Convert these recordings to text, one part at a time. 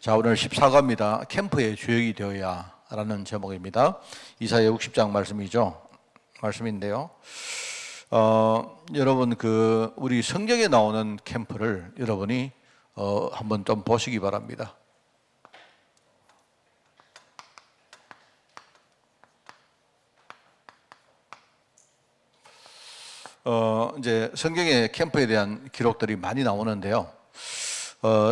자, 오늘 14과입니다. 캠프의 주역이 되어야 라는 제목입니다. 이사야 60장 말씀인데요. 여러분 우리 성경에 나오는 캠프를 여러분이 한번 좀 보시기 바랍니다. 이제 성경에 캠프에 대한 기록들이 많이 나오는데요.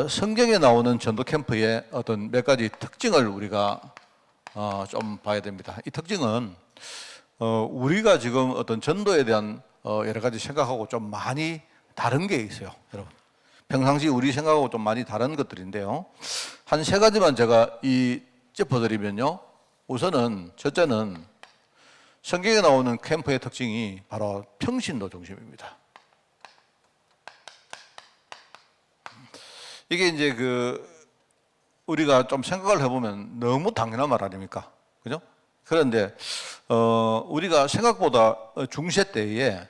성경에 나오는 전도 캠프의 어떤 몇 가지 특징을 우리가 좀 봐야 됩니다. 이 특징은 우리가 지금 어떤 전도에 대한 여러 가지 생각하고 좀 많이 다른 게 있어요, 여러분. 평상시 우리 생각하고 좀 많이 다른 것들인데요. 한 세 가지만 제가 짚어드리면요. 우선은 첫째는 성경에 나오는 캠프의 특징이 바로 평신도 중심입니다. 이게 이제 우리가 좀 생각을 해보면 너무 당연한 말 아닙니까? 그죠? 그런데, 우리가 생각보다 중세 때에,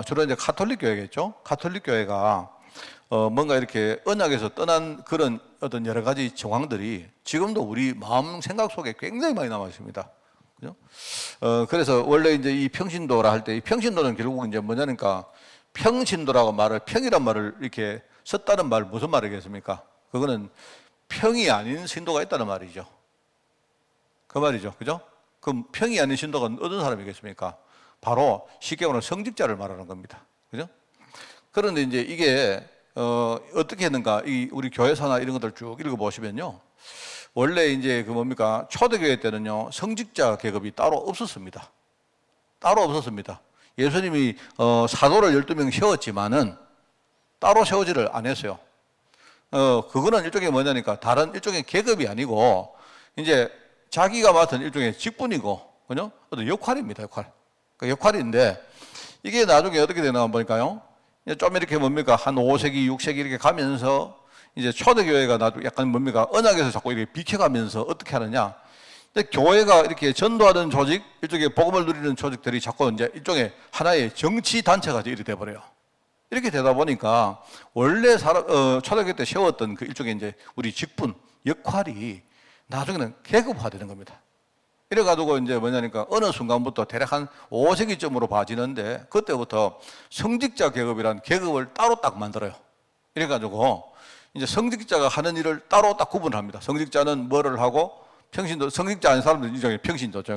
주로 이제 가톨릭 교회겠죠? 가톨릭 교회가, 뭔가 이렇게 언약에서 떠난 그런 어떤 여러 가지 정황들이 지금도 우리 마음 생각 속에 굉장히 많이 남아 있습니다. 그죠? 그래서 원래 이제 이 평신도라 할 때, 이 평신도는 결국 이제 뭐냐니까, 평신도라고 평이란 말을 이렇게 썼다는 말 무슨 말이겠습니까? 그거는 평이 아닌 신도가 있다는 말이죠. 그 말이죠. 그죠? 그럼 평이 아닌 신도가 어떤 사람이겠습니까? 바로 쉽게 말하면 성직자를 말하는 겁니다. 그죠? 그런데 이제 이게 어떻게 했는가? 우리 교회사나 이런 것들 쭉 읽어보시면요. 원래 이제 초대교회 때는요, 성직자 계급이 따로 없었습니다. 따로 없었습니다. 예수님이 사도를 12명 세웠지만은 따로 세우지를 안 했어요. 그거는 일종의 뭐냐니까 다른 일종의 계급이 아니고 이제 자기가 맡은 일종의 직분이고, 그죠? 어떤 역할입니다, 역할. 그 역할인데 이게 나중에 어떻게 되나 한번 보니까요. 좀 이렇게 한 5세기, 6세기 이렇게 가면서 이제 초대교회가 나중에 약간 언약에서 자꾸 이렇게 비켜가면서 어떻게 하느냐. 근데 교회가 이렇게 전도하는 조직, 일종의 복음을 누리는 조직들이 자꾸 이제 일종의 하나의 정치 단체가 이렇게 돼버려요. 이렇게 되다 보니까 원래 초대교회 때 세웠던 그 일종의 이제 우리 직분, 역할이 나중에는 계급화되는 겁니다. 이래가지고 이제 뭐냐니까 어느 순간부터 대략 한 5세기쯤으로 봐지는데 그때부터 성직자 계급이라는 계급을 따로 딱 만들어요. 이래가지고 이제 성직자가 하는 일을 따로 딱 구분을 합니다. 성직자는 뭐를 하고 성직자 아닌 사람들은 일종의 평신도죠.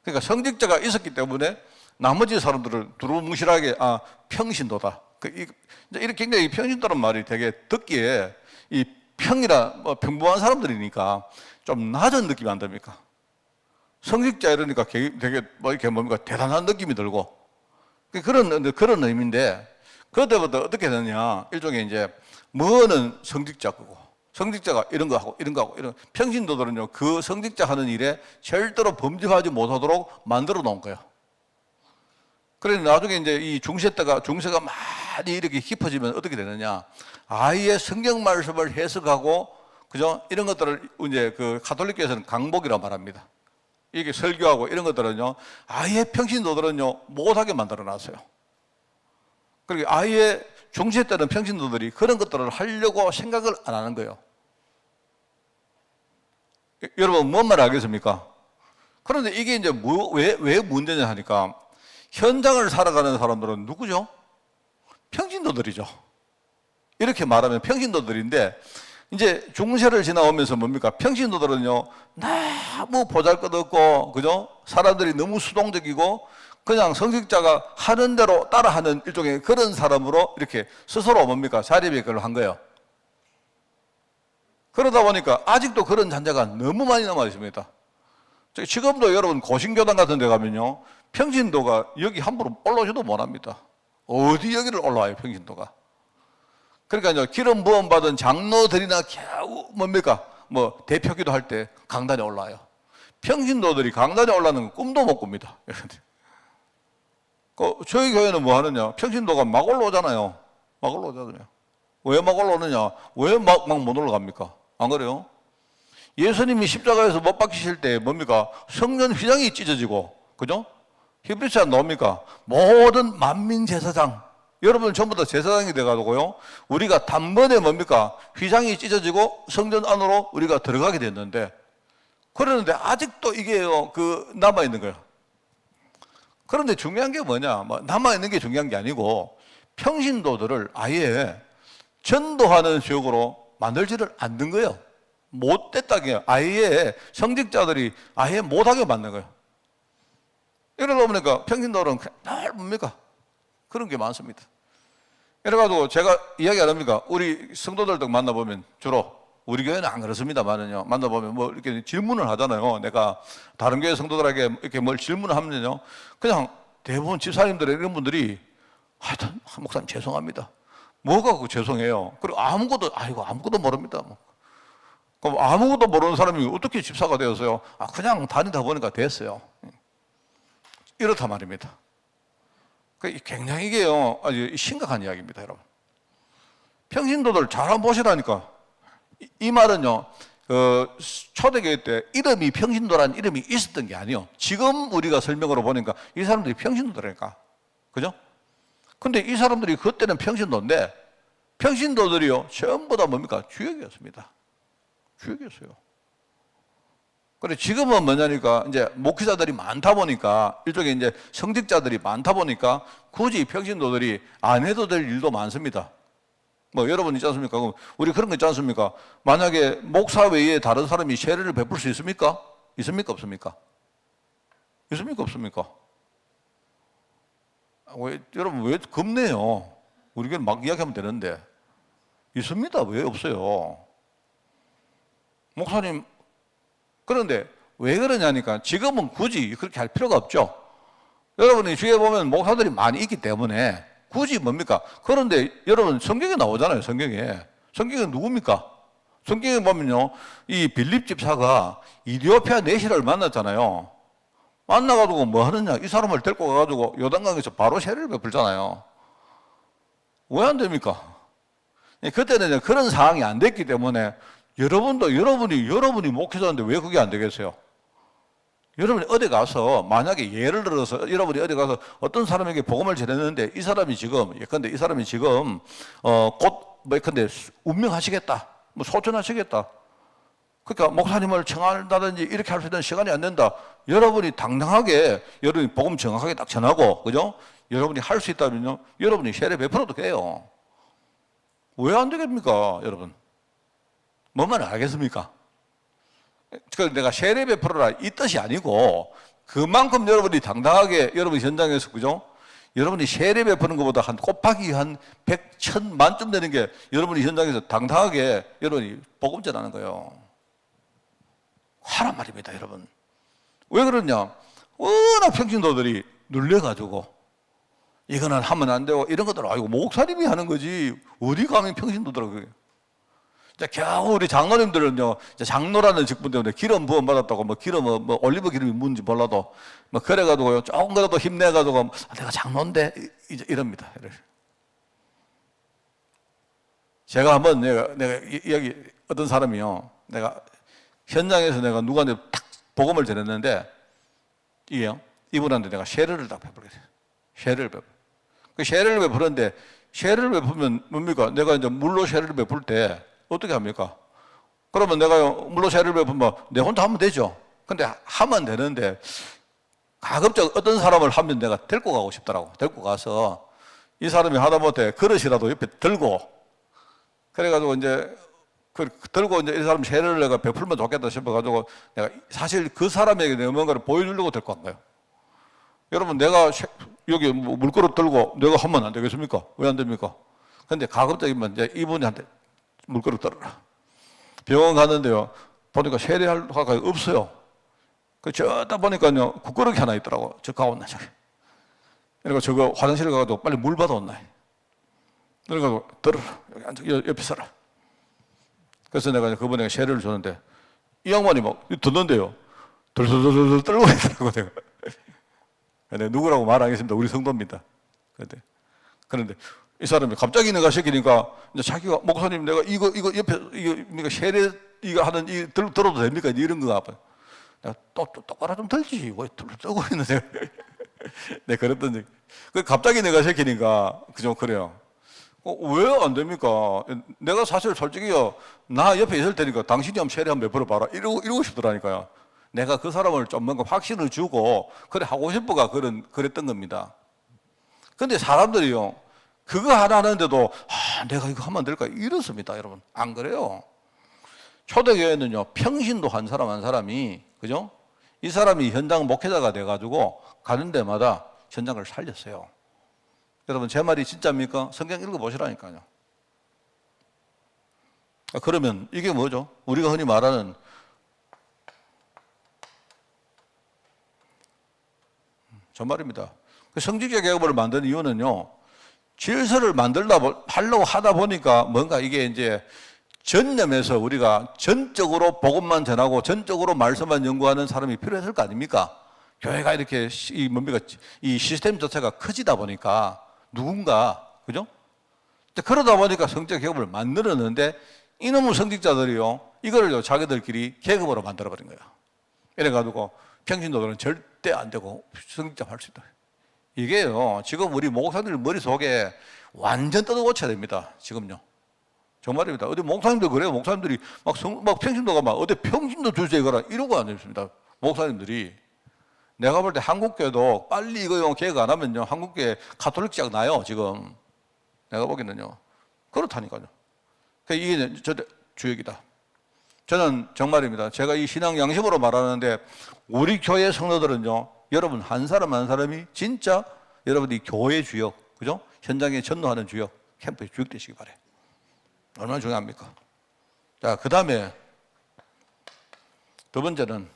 그러니까 성직자가 있었기 때문에 나머지 사람들을 두루뭉실하게 평신도다. 이렇게 굉장히 평신도란 말이 되게 듣기에 이 평이라 평범한 사람들이니까 좀 낮은 느낌이 안 듭니까? 성직자 이러니까 되게 이렇게 대단한 느낌이 들고 그런 의미인데 그때부터 어떻게 되느냐 일종의 이제 뭐는 성직자 거고 성직자가 이런 거 하고 이런 평신도들은요 그 성직자 하는 일에 절대로 범죄하지 못하도록 만들어 놓은 거예요. 그래서 나중에 이제 이 중세가 많이 이렇게 깊어지면 어떻게 되느냐. 아예 성경 말씀을 해석하고, 그죠? 이런 것들을 이제 가톨릭교에서는 강복이라고 말합니다. 이게 설교하고 이런 것들은요, 아예 평신도들은요, 못하게 만들어 놨어요. 그리고 아예 중세 때는 평신도들이 그런 것들을 하려고 생각을 안 하는 거예요. 여러분, 뭔 말 알겠습니까? 그런데 이게 이제 왜 문제냐 하니까, 현장을 살아가는 사람들은 누구죠? 평신도들이죠. 이렇게 말하면 평신도들인데 이제 중세를 지나오면서 평신도들은요 너무 보잘것없고 그죠? 사람들이 너무 수동적이고 그냥 성직자가 하는 대로 따라하는 일종의 그런 사람으로 이렇게 스스로 자리매김을 한 거예요. 그러다 보니까 아직도 그런 잔재가 너무 많이 남아 있습니다. 지금도 여러분 고신교당 같은 데 가면요 평신도가 여기 함부로 올라오지도 못합니다. 어디 여기를 올라와요 평신도가. 그러니까 이제 기름 부음 받은 장로들이나 겨우 대표기도 할 때 강단에 올라와요. 평신도들이 강단에 올라가는 건 꿈도 못 꿉니다. 저희 교회는 뭐 하느냐 평신도가 막 올라오잖아요. 왜 막 올라오느냐 왜 막 못 올라갑니까? 안 그래요? 예수님이 십자가에서 못 박히실 때 성전 휘장이 찢어지고 그죠? 히브리서 안 나옵니까? 모든 만민 제사장 여러분 전부 다 제사장이 돼가지고요. 우리가 단번에 뭡니까? 휘장이 찢어지고 성전 안으로 우리가 들어가게 됐는데, 그러는데 아직도 이게요, 남아있는 거예요. 그런데 중요한 게 뭐냐? 남아있는 게 중요한 게 아니고, 평신도들을 아예 전도하는 지역으로 만들지를 않는 거예요. 못됐다게 아예 성직자들이 아예 못하게 만든 거예요. 이러다 보니까 평신도는 늘 뭡니까? 그런 게 많습니다. 이래가지고 제가 이야기 안 합니까? 우리 성도들도 만나보면 주로 우리 교회는 안 그렇습니다만은요. 만나보면 뭐 이렇게 질문을 하잖아요. 내가 다른 교회 성도들에게 이렇게 뭘 질문을 하면요. 그냥 대부분 집사님들 이런 분들이 하여튼 목사님 죄송합니다. 뭐가 그 죄송해요. 그리고 아무것도 모릅니다. 뭐. 그럼 아무것도 모르는 사람이 어떻게 집사가 되었어요? 그냥 다니다 보니까 됐어요. 이렇다 말입니다. 굉장히 이게요, 아주 심각한 이야기입니다, 여러분. 평신도들 잘 한번 보시라니까. 이 말은요, 초대교회 때 이름이 평신도라는 이름이 있었던 게 아니에요. 지금 우리가 설명으로 보니까 이 사람들이 평신도라니까. 그죠? 근데 이 사람들이 그때는 평신도인데, 평신도들이요, 전부 다 뭡니까? 주역이었습니다. 주역이었어요. 그래, 지금은 뭐냐니까, 이제, 목회자들이 많다 보니까, 일종의 이제 성직자들이 많다 보니까, 굳이 평신도들이 안 해도 될 일도 많습니다. 뭐, 여러분 있지 않습니까? 그럼 우리 그런 거 있지 않습니까? 만약에 목사 외에 다른 사람이 세례를 베풀 수 있습니까? 있습니까? 없습니까? 있습니까? 없습니까? 여러분, 왜 겁내요? 우리가 막 이야기하면 되는데. 있습니다. 왜 없어요? 목사님, 그런데 왜 그러냐니까 지금은 굳이 그렇게 할 필요가 없죠. 여러분이 주위에 보면 목사들이 많이 있기 때문에 굳이 뭡니까? 그런데 여러분 성경에 나오잖아요. 성경에 누굽니까? 성경에 보면요, 이 빌립 집사가 이디오피아 내시를 만났잖아요. 만나가지고 뭐 하느냐? 이 사람을 데리고 가가지고 요단강에서 바로 세례를 베풀잖아요. 왜 안 됩니까? 그때는 그런 상황이 안 됐기 때문에 여러분이 목회자인데 왜 그게 안 되겠어요? 여러분이 어디 가서, 만약에 예를 들어서 여러분이 어디 가서 어떤 사람에게 복음을 전했는데 이 사람이 지금, 예컨대 운명하시겠다. 뭐 소천하시겠다. 그러니까 목사님을 청한다든지 이렇게 할 수 있는 시간이 안 된다. 여러분이 당당하게, 여러분이 복음 정확하게 딱 전하고, 그죠? 여러분이 할 수 있다면요, 여러분이 세례 베풀어도 돼요. 왜 안 되겠습니까, 여러분? 뭔 말을 알겠습니까? 내가 세례 베풀어라 이 뜻이 아니고 그만큼 여러분이 당당하게 여러분이 현장에서, 그죠? 여러분이 세례 베푸는 것보다 곱하기 100, 1000, 만점 되는 게 여러분이 현장에서 당당하게 여러분이 복음 전하는 거예요. 하란 말입니다, 여러분. 왜 그러냐? 워낙 평신도들이 눌려가지고 이거는 하면 안 되고 이런 것들 목사님이 하는 거지 어디 가면 평신도더라고요. 그게. 겨우 우리 장로님들은요, 장로라는 직분 때문에 기름 부음 받았다고, 올리브 기름이 뭔지 몰라도, 그래가지고요, 조금 그래도 힘내가지고, 내가 장로인데, 이럽니다. 제가 한번 이야기, 어떤 사람이요, 내가 현장에서 내가 누구한테 딱 복음을 전했는데, 이분한테 내가 세례를 딱 베풀게 됐어요. 세례를 베푸는데, 세례를 베풀면 뭡니까? 내가 이제 물로 세례를 베풀 때, 어떻게 합니까? 그러면 내가 물로 세례를 베풀면 내 혼자 하면 되죠. 근데 하면 되는데 가급적 어떤 사람을 하면 내가 데리고 가고 싶더라고. 데리고 가서 이 사람이 하다못해 그릇이라도 옆에 들고, 그래가지고 이제 들고 이제 이 사람 세례를 내가 베풀면 좋겠다 싶어가지고 내가 사실 그 사람에게 내가 뭔가를 보여주려고 데리고 간 거예요. 여러분, 내가 여기 물그릇 들고 내가 하면 안 되겠습니까? 왜 안 됩니까? 근데 가급적이면 이제 이분한테 물그릇 들어라. 병원 갔는데요, 보니까 세례할 화가 없어요. 저다 보니까요, 국그릇이 하나 있더라고. 저 가온나, 저기. 그러니까 저거 화장실에 가가지고 빨리 물 받아온나. 그러니까 들어라. 여기 앉아, 옆에 서라. 그래서 내가 그분에게 세례를 줬는데, 이 양반이 막 듣는데요, 덜덜덜덜 떨고 있더라고, 내가. 근데 누구라고 말하겠습니다. 우리 성도입니다. 그런데 이 사람이 갑자기 내가 시키니까 이제 자기가, 목사님, 내가 이거 옆에 세례 이거 하는 들어도 됩니까? 이런 거 아파요. 내가 똑바로 좀 들지. 왜 들고 있는데. 네, 그랬던 적. 갑자기 내가 시키니까 그죠, 그래요. 왜 안 됩니까? 내가 사실 솔직히요, 나 옆에 있을 테니까 당신이 한번 세례 한번 베풀어 봐라. 이러고 싶더라니까요. 내가 그 사람을 좀 뭔가 확신을 주고, 그래, 하고 싶어가 그랬던 겁니다. 근데 사람들이요, 그거 하나 하는데도, 내가 이거 하면 안 될까? 이렇습니다, 여러분. 안 그래요? 초대교회는요, 평신도 한 사람이, 그죠? 이 사람이 현장 목회자가 돼가지고 가는 데마다 현장을 살렸어요. 여러분, 제 말이 진짜입니까? 성경 읽어보시라니까요. 그러면 이게 뭐죠? 우리가 흔히 말하는 저 말입니다. 성직자 계급을 만드는 이유는요, 질서를 하려고 하다 보니까 뭔가 이게 이제 전념해서 우리가 전적으로 복음만 전하고 전적으로 말씀만 연구하는 사람이 필요했을 거 아닙니까? 교회가 이렇게 이 시스템 자체가 커지다 보니까 누군가, 그죠? 그러다 보니까 성직자 계급을 만들었는데 이놈의 성직자들이요, 이거를요, 자기들끼리 계급으로 만들어버린 거예요. 이래가지고 평신도들은 절대 안 되고 성직자 할 수 있다. 이게요, 지금 우리 목사들 머릿속에 완전 뜯어고쳐야 됩니다. 지금요. 정말입니다. 어디 목사님들 그래요. 목사님들이 막 평신도가 막 어디 평신도 주제에 가라 이러고 앉아있습니다. 목사님들이. 내가 볼 때 한국교회도 빨리 이거 개혁 안 하면요, 한국교회 가톨릭 쫙 나요, 지금. 내가 보기에는요. 그렇다니까요. 이게 절대 주역이다. 저는 정말입니다. 제가 이 신앙 양심으로 말하는데, 우리 교회 성도들은요, 여러분 한 사람 한 사람이 진짜 여러분이 교회 주역, 그죠? 현장에 전도하는 주역, 캠프의 주역 되시기 바래요. 얼마나 중요합니까? 자, 그 다음에 두 번째는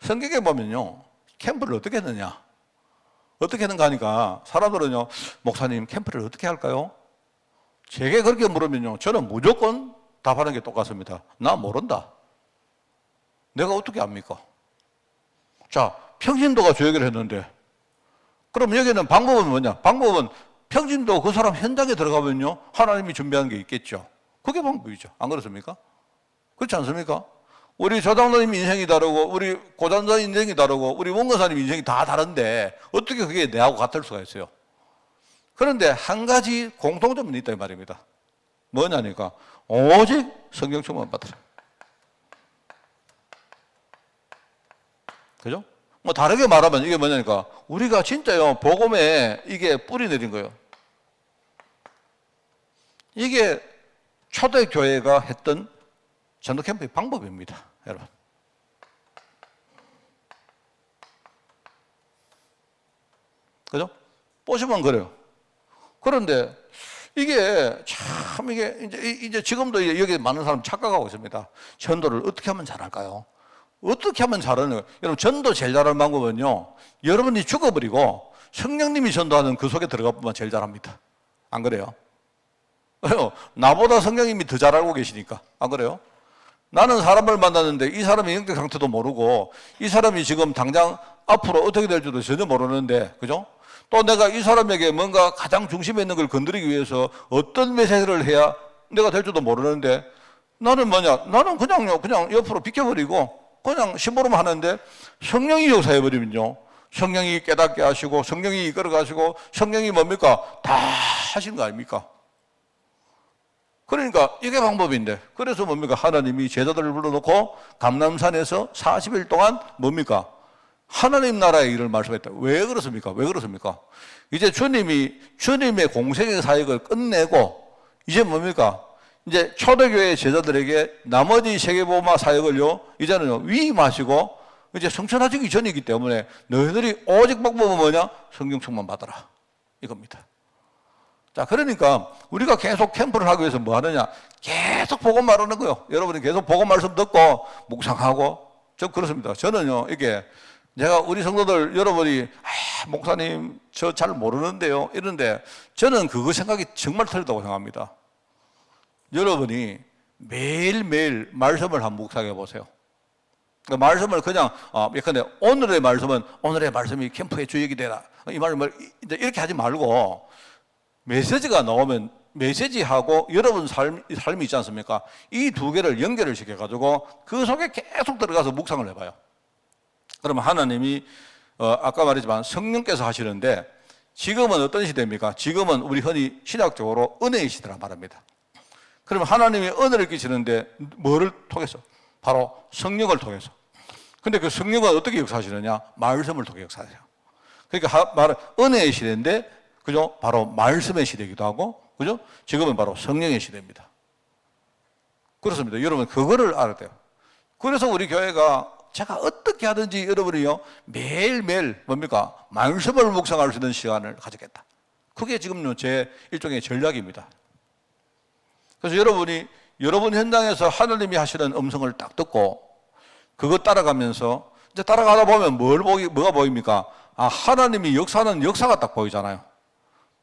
성경에 보면요, 캠프를 어떻게 했느냐? 어떻게 했는가 하니까 사람들은요, 목사님 캠프를 어떻게 할까요? 제게 그렇게 물으면요, 저는 무조건 답하는 게 똑같습니다. 나 모른다. 내가 어떻게 압니까? 자, 평신도가 주역을 했는데, 그럼 여기는 방법은 뭐냐? 방법은 평신도 그 사람 현장에 들어가면요, 하나님이 준비한 게 있겠죠. 그게 방법이죠. 안 그렇습니까? 그렇지 않습니까? 우리 조장로님 인생이 다르고, 우리 고단자 인생이 다르고, 우리 원거사님 인생이 다 다른데, 어떻게 그게 내하고 같을 수가 있어요? 그런데 한 가지 공통점은 있다, 이 말입니다. 뭐냐니까, 오직 성경 충만 받으라. 그죠? 뭐 다르게 말하면 이게 뭐냐니까, 우리가 진짜요, 복음에 이게 뿌리 내린 거예요. 이게 초대교회가 했던 전도 캠프의 방법입니다, 여러분. 그죠? 보시면 그래요. 그런데 이게 참 이게 이제 지금도 여기 많은 사람 착각하고 있습니다. 전도를 어떻게 하면 잘할까요? 어떻게 하면 잘하는 거예요? 여러분, 전도 제일 잘하는 방법은요, 여러분이 죽어버리고 성령님이 전도하는 그 속에 들어가 보면 제일 잘합니다. 안 그래요? 나보다 성령님이 더 잘 알고 계시니까. 안 그래요? 나는 사람을 만났는데 이 사람의 영적 상태도 모르고, 이 사람이 지금 당장 앞으로 어떻게 될지도 전혀 모르는데, 그죠? 또 내가 이 사람에게 뭔가 가장 중심에 있는 걸 건드리기 위해서 어떤 메시지를 해야 내가 될 줄도 모르는데, 나는 뭐냐? 나는 그냥 옆으로 비켜버리고 그냥 심부름 하는데, 성령이 역사해버리면요, 성령이 깨닫게 하시고 성령이 이끌어 가시고 성령이 뭡니까? 다 하시는 거 아닙니까? 그러니까 이게 방법인데, 그래서 뭡니까? 하나님이 제자들을 불러놓고 감람산에서 40일 동안 뭡니까? 하나님 나라의 일을 말씀했다. 왜 그렇습니까? 왜 그렇습니까? 이제 주님의 공생의 사역을 끝내고 이제 뭡니까? 이제 초대교회 제자들에게 나머지 세계복음화 사역을요, 이제는요, 위임하시고 이제 성천하시기 전이기 때문에 너희들이 오직 방법은 뭐냐? 성경 충만 받아라, 이겁니다. 자, 그러니까 우리가 계속 캠프를 하기 위해서 뭐 하느냐? 계속 복음 말하는 거예요. 여러분이 계속 복음 말씀 듣고 묵상하고. 저 그렇습니다. 저는요, 이게 제가 우리 성도들 여러분이 목사님 저 잘 모르는데요, 이런데 저는 그거 생각이 정말 틀리다고 생각합니다. 여러분이 매일매일 말씀을 한번 묵상해 보세요. 그러니까 말씀을 그냥 예컨대 오늘의 말씀이 캠프의 주역이 되라, 이 말을 이제 이렇게 하지 말고, 메시지가 나오면 메시지하고 여러분 삶이 있지 않습니까? 이 두 개를 연결을 시켜가지고 그 속에 계속 들어가서 묵상을 해봐요. 그러면 하나님이 아까 말했지만 성령께서 하시는데 지금은 어떤 시대입니까? 지금은 우리 흔히 신학적으로 은혜의 시대라 말합니다. 그러면 하나님이 은혜를 끼치는데 뭐를 통해서? 바로 성령을 통해서. 근데 그 성령은 어떻게 역사하시느냐? 말씀을 통해 역사하세요. 그러니까 말은 은혜의 시대인데, 그죠? 바로 말씀의 시대이기도 하고, 그죠? 지금은 바로 성령의 시대입니다. 그렇습니다. 여러분, 그거를 알아야 돼요. 그래서 우리 교회가 제가 어떻게 하든지 여러분이요, 매일매일 뭡니까? 말씀을 묵상할 수 있는 시간을 가졌겠다. 그게 지금 제 일종의 전략입니다. 그래서 여러분이 여러분 현장에서 하나님이 하시는 음성을 딱 듣고 그거 따라가면서 이제 따라가다 보면 뭐가 보입니까? 아, 하나님이 역사하는 역사가 딱 보이잖아요.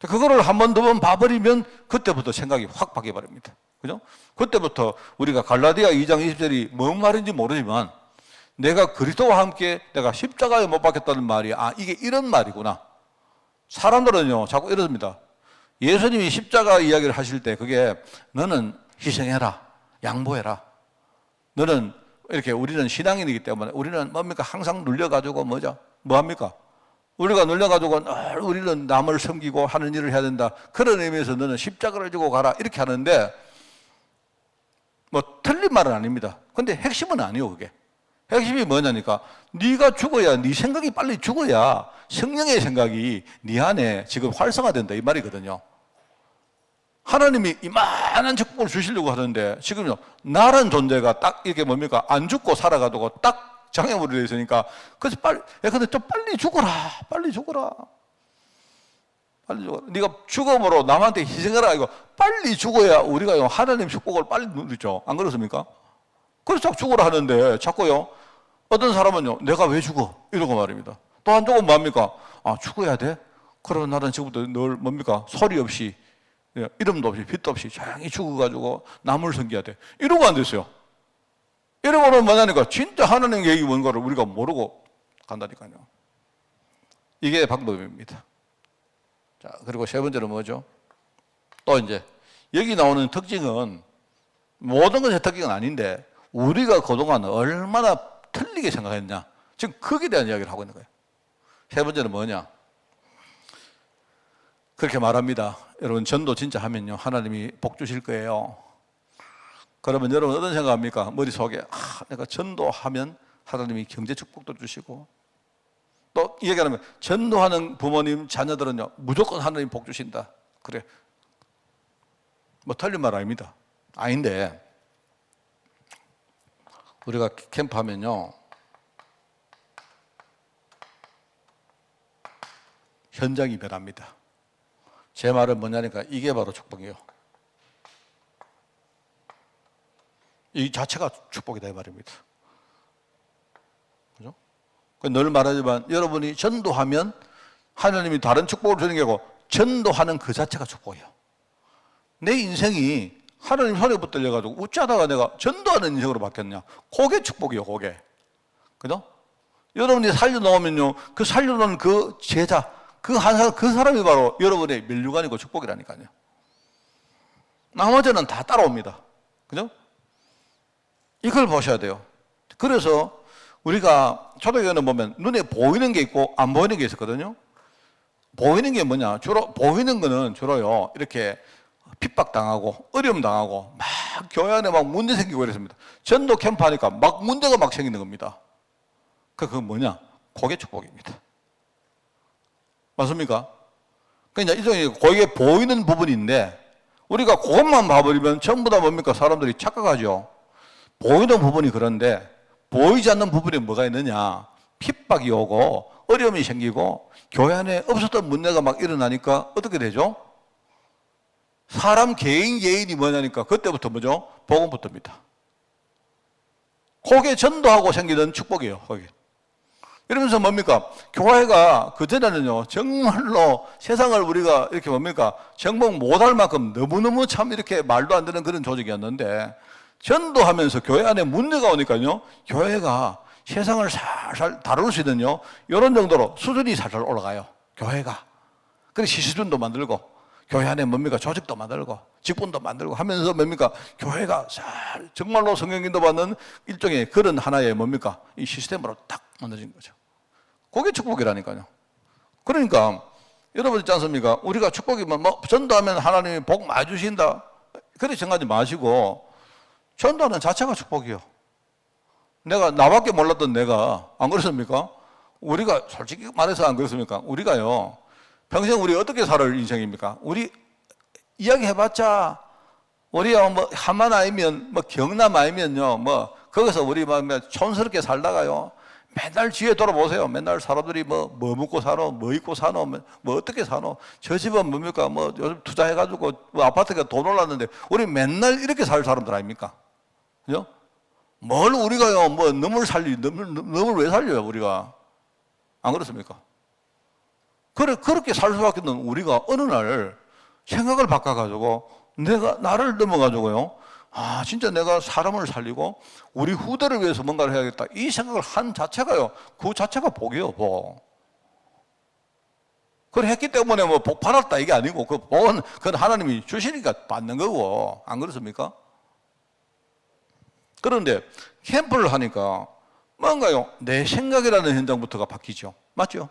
그거를 한 번 두 번 봐버리면 그때부터 생각이 확 바뀌어버립니다. 그죠? 그때부터 우리가 갈라디아 2장 20절이 뭔 말인지 모르지만 내가 그리스도와 함께 내가 십자가에 못 박혔다는 말이 아, 이게 이런 말이구나. 사람들은요, 자꾸 이러습니다. 예수님이 십자가 이야기를 하실 때 그게 너는 희생해라, 양보해라. 너는 이렇게 우리는 신앙인이기 때문에 우리는 뭡니까? 항상 눌려가지고 뭐죠? 뭐합니까? 우리가 눌려가지고 우리는 남을 섬기고 하는 일을 해야 된다. 그런 의미에서 너는 십자가를 지고 가라. 이렇게 하는데 뭐 틀린 말은 아닙니다. 근데 핵심은 아니에요, 그게. 핵심이 뭐냐니까 네가 죽어야, 네 생각이 빨리 죽어야 성령의 생각이 네 안에 지금 활성화된다 이 말이거든요. 하나님이 이만한 축복을 주시려고 하는데 지금요, 나란 존재가 딱 이렇게 뭡니까? 안 죽고 살아가지고 딱 장애물이 되어 있으니까 그래서 빨리, 야 근데 좀 빨리 죽어라. 빨리 죽어라. 빨리 죽어라. 네가 죽음으로 남한테 희생하라. 이거 빨리 죽어야 우리가 하나님 축복을 빨리 누리죠. 안 그렇습니까? 그래서 자꾸 죽으라 하는데 자꾸요, 어떤 사람은요, 내가 왜 죽어? 이러고 말입니다. 또 한쪽은 뭡니까? 아, 죽어야 돼? 그러면 나는 지금부터 늘 뭡니까? 소리 없이, 이름도 없이, 빛도 없이 조용히 죽어가지고 남을 섬겨야 돼. 이러고 안 됐어요. 이러고는 뭐냐니까 진짜 하나님 계획이 뭔가를 우리가 모르고 간다니까요. 이게 방법입니다. 자, 그리고 세 번째로 뭐죠? 또 이제 여기 나오는 특징은 모든 것의 특징은 아닌데 우리가 그동안 얼마나 틀리게 생각했냐. 지금 거기에 대한 이야기를 하고 있는 거예요. 세 번째는 뭐냐? 그렇게 말합니다. 여러분, 전도 진짜 하면요, 하나님이 복 주실 거예요. 그러면 여러분 어떤 생각합니까? 머릿속에 내가 전도하면 하나님이 경제 축복도 주시고, 또 얘기하면 전도하는 부모님 자녀들은요 무조건 하나님 복 주신다. 그래, 뭐 틀린 말 아닙니다. 아닌데 우리가 캠프하면요 현장이 변합니다. 제 말은 뭐냐니까 이게 바로 축복이에요. 이 자체가 축복이다 이 말입니다. 그죠? 늘 말하지만 여러분이 전도하면 하나님이 다른 축복을 주는 게 아니고 전도하는 그 자체가 축복이에요. 내 인생이 하나님 손에 붙들려가지고 어쩌다가 내가 전도하는 인생으로 바뀌었냐. 그게 축복이에요, 그게. 그죠? 여러분이 살려놓으면요, 그 살려놓은 그 제자, 그 사람이 바로 여러분의 면류관이고 축복이라니까요. 나머지는 다 따라옵니다. 그죠? 이걸 보셔야 돼요. 그래서 우리가 초대교회는 보면 눈에 보이는 게 있고 안 보이는 게 있었거든요. 보이는 게 뭐냐? 보이는 거는 주로요, 이렇게 핍박당하고 어려움 당하고 막 교회 안에 막 문제 생기고 이랬습니다. 전도 캠프 하니까 막 문제가 막 생기는 겁니다. 그게 뭐냐? 그게 축복입니다. 맞습니까? 그러니까 일종의 그게 보이는 부분인데 우리가 그것만 봐버리면 전부 다 뭡니까? 사람들이 착각하죠. 보이는 부분이 그런데 보이지 않는 부분이 뭐가 있느냐? 핍박이 오고 어려움이 생기고 교회 안에 없었던 문제가 막 일어나니까 어떻게 되죠? 사람 개인이 뭐냐니까 그때부터 뭐죠? 복음부터입니다. 그게 전도하고 생기는 축복이에요. 거기. 이러면서 뭡니까? 교회가 그전에는요 정말로 세상을 우리가 이렇게 뭡니까? 정복 못할 만큼 너무너무 참 이렇게 말도 안 되는 그런 조직이었는데 전도하면서 교회 안에 문제가 오니까요 교회가 세상을 살살 다룰 수 있는요 이런 정도로 수준이 살살 올라가요. 교회가. 그래서 시스템도 만들고 교회 안에 뭡니까? 조직도 만들고 직분도 만들고 하면서 뭡니까? 교회가 정말로 성령인도 받는 일종의 그런 하나의 뭡니까? 이 시스템으로 딱 만들어진 거죠. 그게 축복이라니까요. 그러니까 여러분 있지 않습니까? 우리가 축복이면 뭐 전도하면 하나님이 복 많이 주신다, 그렇게 생각하지 마시고 전도하는 자체가 축복이요. 내가 나밖에 몰랐던 내가, 안 그렇습니까? 우리가 솔직히 말해서 안 그렇습니까? 우리가요 평생 우리 어떻게 살을 인생입니까? 우리 이야기해봤자 우리가 뭐 하만 아니면 뭐 경남 아니면요 뭐 거기서 우리 막 촌스럽게 살다가요 맨날 뒤에 돌아보세요. 맨날 사람들이 뭐 먹고 사노, 뭐 입고 사노, 뭐 어떻게 사노, 저 집은 뭡니까, 뭐 요즘 투자해가지고 뭐 아파트가 돈 올랐는데 우리 맨날 이렇게 살 사람들 아닙니까? 그죠? 뭘 우리가요 뭐 넘을 왜 살려요 우리가? 안 그렇습니까? 그렇게 살 수밖에 없는 우리가 어느 날 생각을 바꿔가지고 나를 넘어가지고요, 아, 진짜 내가 사람을 살리고 우리 후대를 위해서 뭔가를 해야겠다, 이 생각을 한 자체가요, 그 자체가 복이요, 복. 그걸 했기 때문에 뭐 복 받았다 이게 아니고, 그 복은 그건 하나님이 주시니까 받는 거고, 안 그렇습니까? 그런데 캠프를 하니까 뭔가요, 내 생각이라는 현장부터가 바뀌죠. 맞죠?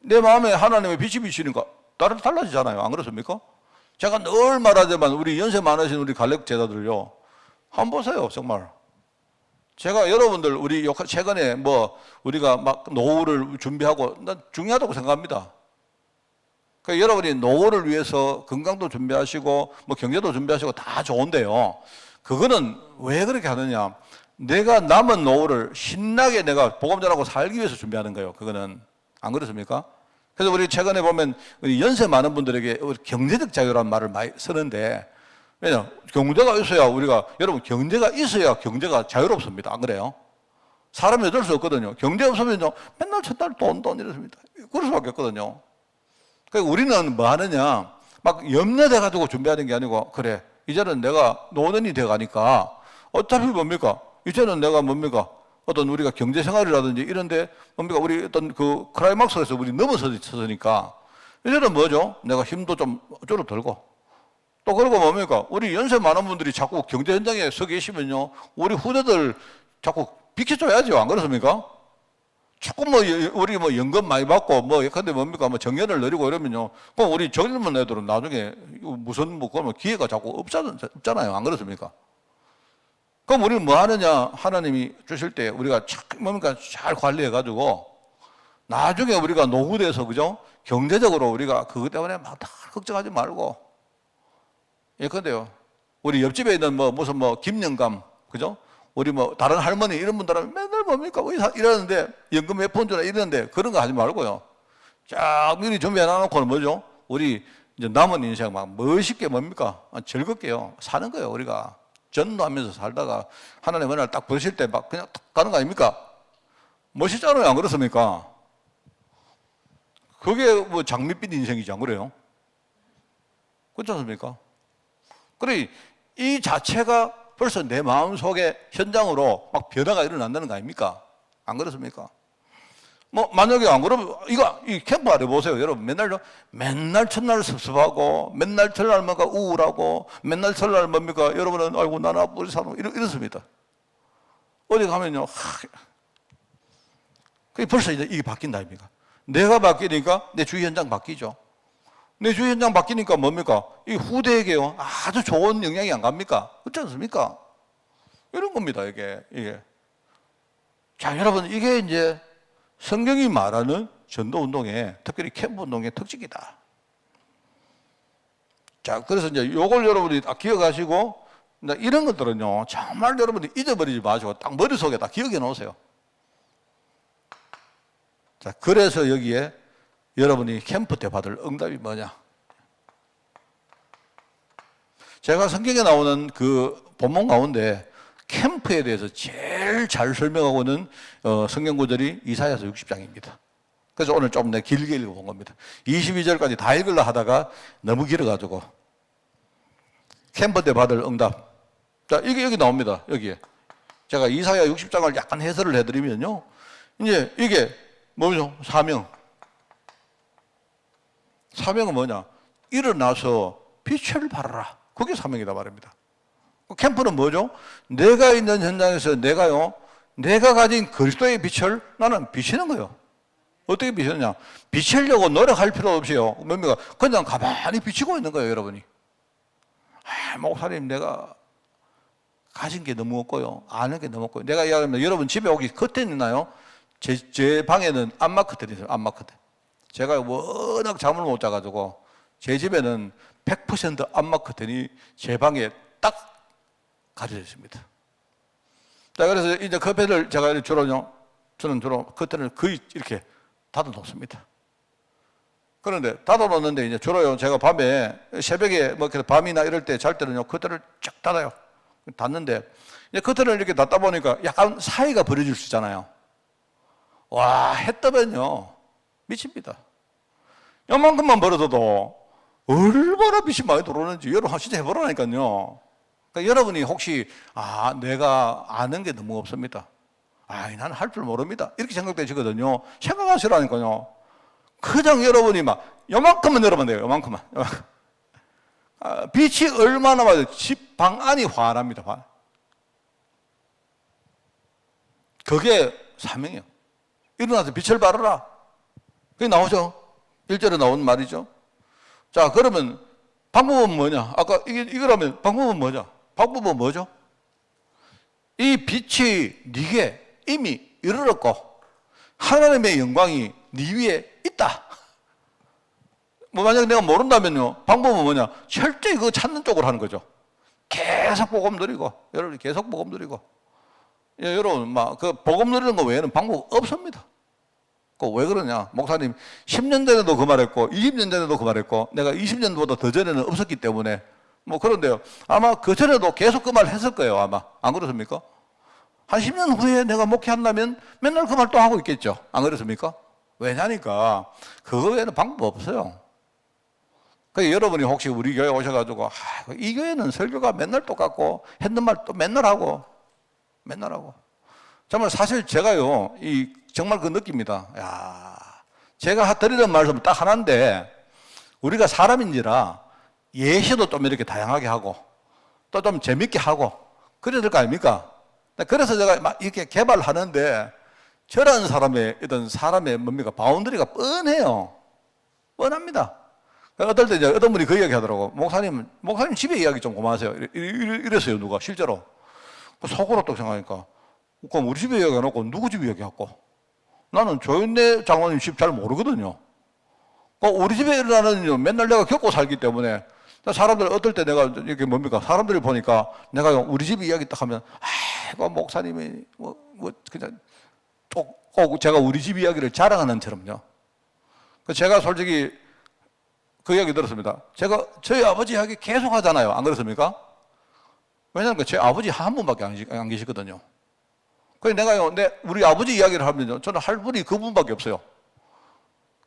내 마음에 하나님의 빛이 비치니까 달라지잖아요. 안 그렇습니까? 제가 늘 말하지만 우리 연세 많으신 우리 갈렙 제자들요, 한번 보세요. 정말 제가 여러분들 우리 최근에 뭐 우리가 막 노후를 준비하고 난 중요하다고 생각합니다. 그러니까 여러분이 노후를 위해서 건강도 준비하시고 뭐 경제도 준비하시고 다 좋은데요, 그거는 왜 그렇게 하느냐, 내가 남은 노후를 신나게 내가 복음 전하고 살기 위해서 준비하는 거예요. 그거는 안 그렇습니까? 그래서 우리 최근에 보면 우리 연세 많은 분들에게 경제적 자유라는 말을 많이 쓰는데, 왜냐, 경제가 있어야 우리가, 여러분 경제가 있어야 경제가 자유롭습니다. 안 그래요? 사람이 어쩔 수 없거든요. 경제 없으면요 맨날 첫날 돈 이렇습니다. 그럴 수밖에 없거든요. 그러니까 우리는 뭐 하느냐, 막 염려돼 가지고 준비하는 게 아니고, 그래 이제는 내가 노년이 돼 가니까 어차피 뭡니까, 이제는 내가 뭡니까, 어떤 우리가 경제 생활이라든지 이런데 뭡니까, 우리 어떤 그 클라이막스에서 우리 넘어섰으니까 이제는 뭐죠, 내가 힘도 좀 줄어들고, 또 그리고 뭡니까, 우리 연세 많은 분들이 자꾸 경제 현장에 서 계시면요 우리 후대들 자꾸 비켜줘야죠. 안 그렇습니까? 자꾸 뭐 우리 뭐 연금 많이 받고 뭐 근데 뭡니까, 뭐 정년을 내리고 이러면요, 그럼 우리 젊은 애들은 나중에 무슨 뭐 그러면 기회가 자꾸 없잖아요. 안 그렇습니까? 그럼 우리는 뭐 하느냐, 하나님이 주실 때 우리가 뭡니까, 잘 관리해가지고 나중에 우리가 노후돼서, 그죠? 경제적으로 우리가 그것 때문에 막 다 걱정하지 말고. 예컨대요, 우리 옆집에 있는 뭐 무슨 뭐 김영감, 그죠? 우리 뭐 다른 할머니 이런 분들은 맨날 뭡니까, 의사 이러는데 연금 몇 푼 주나 이러는데 그런 거 하지 말고요, 쫙 미리 준비해 놔놓고는 뭐죠? 우리 이제 남은 인생 막 멋있게 뭡니까, 즐겁게요 사는 거예요. 우리가 전도하면서 살다가 하나님 은혜를 딱 부르실 때 막 그냥 딱 가는 거 아닙니까? 멋있잖아요. 안 그렇습니까? 그게 뭐 장밋빛 인생이지, 안 그래요? 그렇지 않습니까? 그래, 이 자체가 벌써 내 마음속에 현장으로 막 변화가 일어난다는 거 아닙니까? 안 그렇습니까? 뭐 만약에 안 그러면 이 캠프 안에 보세요. 여러분 맨날 첫날 섭섭하고 맨날 첫날 뭔가 우울하고 맨날 첫날 뭡니까, 여러분은 아이고 나는 우리 사람 이렇습니다. 어디 가면요, 그게 벌써 이게 바뀐다 아닙니까? 내가 바뀌니까 내 주위 현장 바뀌죠. 내 주위 현장 바뀌니까 뭡니까, 이 후대에게요 아주 좋은 영향이 안 갑니까? 그렇지 않습니까? 이런 겁니다. 이게. 자, 여러분, 이게 이제 성경이 말하는 전도 운동의, 특별히 캠프 운동의 특징이다. 자, 그래서 이제 요걸 여러분이 딱 기억하시고, 이런 것들은요 정말 여러분이 잊어버리지 마시고 딱 머릿속에 딱 기억해 놓으세요. 자, 그래서 여기에 여러분이 캠프 때 받을 응답이 뭐냐? 제가 성경에 나오는 그 본문 가운데 캠프에 대해서 제일 잘 설명하고 있는 성경 구절이 이사야서 60장입니다. 그래서 오늘 좀 길게 읽어본 겁니다. 22절까지 다 읽으려 하다가 너무 길어가지고. 캠프 때 받을 응답. 자, 이게 여기 나옵니다. 여기에. 제가 이사야 60장을 약간 해설을 해드리면요, 이제 이게 뭐죠? 사명. 사명은 뭐냐? 일어나서 빛을 발하라. 그게 사명이다 말입니다. 캠프는 뭐죠? 내가 있는 현장에서 내가 가진 그리스도의 빛을 나는 비치는 거예요. 어떻게 비쳤냐? 비치려고 노력할 필요 없이요. 뭡니까? 그냥 가만히 비치고 있는 거예요, 여러분이. 목사님, 내가 가진 게 너무 없고요. 아는 게 너무 없고요. 내가 이야기하면 여러분 집에 오기 커튼 있나요? 제 방에는 안마 커튼이 있어요. 안마 커튼. 제가 워낙 잠을 못 자가지고 제 집에는 100% 안마 커튼이 제 방에 딱 가려져 있습니다. 자, 그래서 이제 커튼을 제가 저는 주로 커튼을 거의 이렇게 닫아 놓습니다. 그런데 닫아 놓는데 이제 주로요, 제가 밤에 새벽에 뭐 밤이나 이럴 때 잘 때는요, 커튼을 쫙 닫아요. 닫는데 이제 커튼을 이렇게 닫다 보니까 약간 사이가 벌어질 수 있잖아요. 와, 해 뜨면요 미칩니다. 요만큼만 벌어져도 얼마나 빛이 많이 들어오는지 여러분 진짜 해보라니까요. 그러니까 여러분이 혹시 내가 아는 게 너무 없습니다. 나는 할 줄 모릅니다. 이렇게 생각되시거든요. 생각하시라니까요. 그냥 여러분이 막 요만큼만 열어면 돼요. 요만큼만. 빛이 얼마나 많아요. 집 방 안이 환합니다. 환. 그게 사명이에요. 일어나서 빛을 발하라. 그게 나오죠. 1절에 나온 말이죠. 자, 그러면 방법은 뭐냐? 아까 이거라면 방법은 뭐냐? 방법은 뭐죠? 이 빛이 네게 이미 이르렀고 하나님의 영광이 네 위에 있다. 뭐 만약에 내가 모른다면요, 방법은 뭐냐? 철저히 그거 찾는 쪽으로 하는 거죠. 계속 복음 드리고, 여러분이 계속 복음 드리고. 여러분, 그 복음 드리는 거 외에는 방법 없습니다. 그 왜 그러냐? 목사님, 10년 전에도 그 말했고, 20년 전에도 그 말했고, 내가 20년보다 더 전에는 없었기 때문에, 뭐 그런데요. 아마 그 전에도 계속 그 말 했을 거예요, 아마. 안 그렇습니까? 한 10년 후에 내가 목회한다면 맨날 그 말 또 하고 있겠죠. 안 그렇습니까? 왜냐니까, 그거 외에는 방법 없어요. 그러니까 여러분이 혹시 우리 교회 오셔가지고, 이 교회는 설교가 맨날 똑같고, 했는 말 또 맨날 하고, 정말 사실 제가요, 정말 그 느낍니다. 제가 드리는 말씀은 딱 하나인데, 우리가 사람인지라 예시도 좀 이렇게 다양하게 하고, 또 좀 재밌게 하고, 그래야 될 거 아닙니까? 그래서 제가 막 이렇게 개발하는데, 저라는 사람의 뭡니까? 바운더리가 뻔해요. 뻔합니다. 어떨 때 이제 어떤 분이 그 이야기 하더라고. 목사님 집에 이야기 좀 그만하세요. 이랬어요, 누가, 실제로. 속으로 또 생각하니까. 그럼 우리 집에 이야기 해놓고 누구 집 이야기하고? 나는 조윤래 장로님 집 잘 모르거든요. 우리 집에 일어나는 일 맨날 내가 겪고 살기 때문에 사람들 어떨 때 내가 이렇게 뭡니까? 사람들이 보니까 내가 우리 집 이야기 딱 하면 목사님이 그냥 꼭 제가 우리 집 이야기를 자랑하는 처럼요. 제가 솔직히 그 이야기 들었습니다. 제가 저희 아버지 이야기 계속 하잖아요. 안 그렇습니까? 왜냐하면 제 아버지 한 분밖에 안 계시거든요. 그래서 내가요, 우리 아버지 이야기를 하면요, 저는 할 분이 그분밖에 없어요.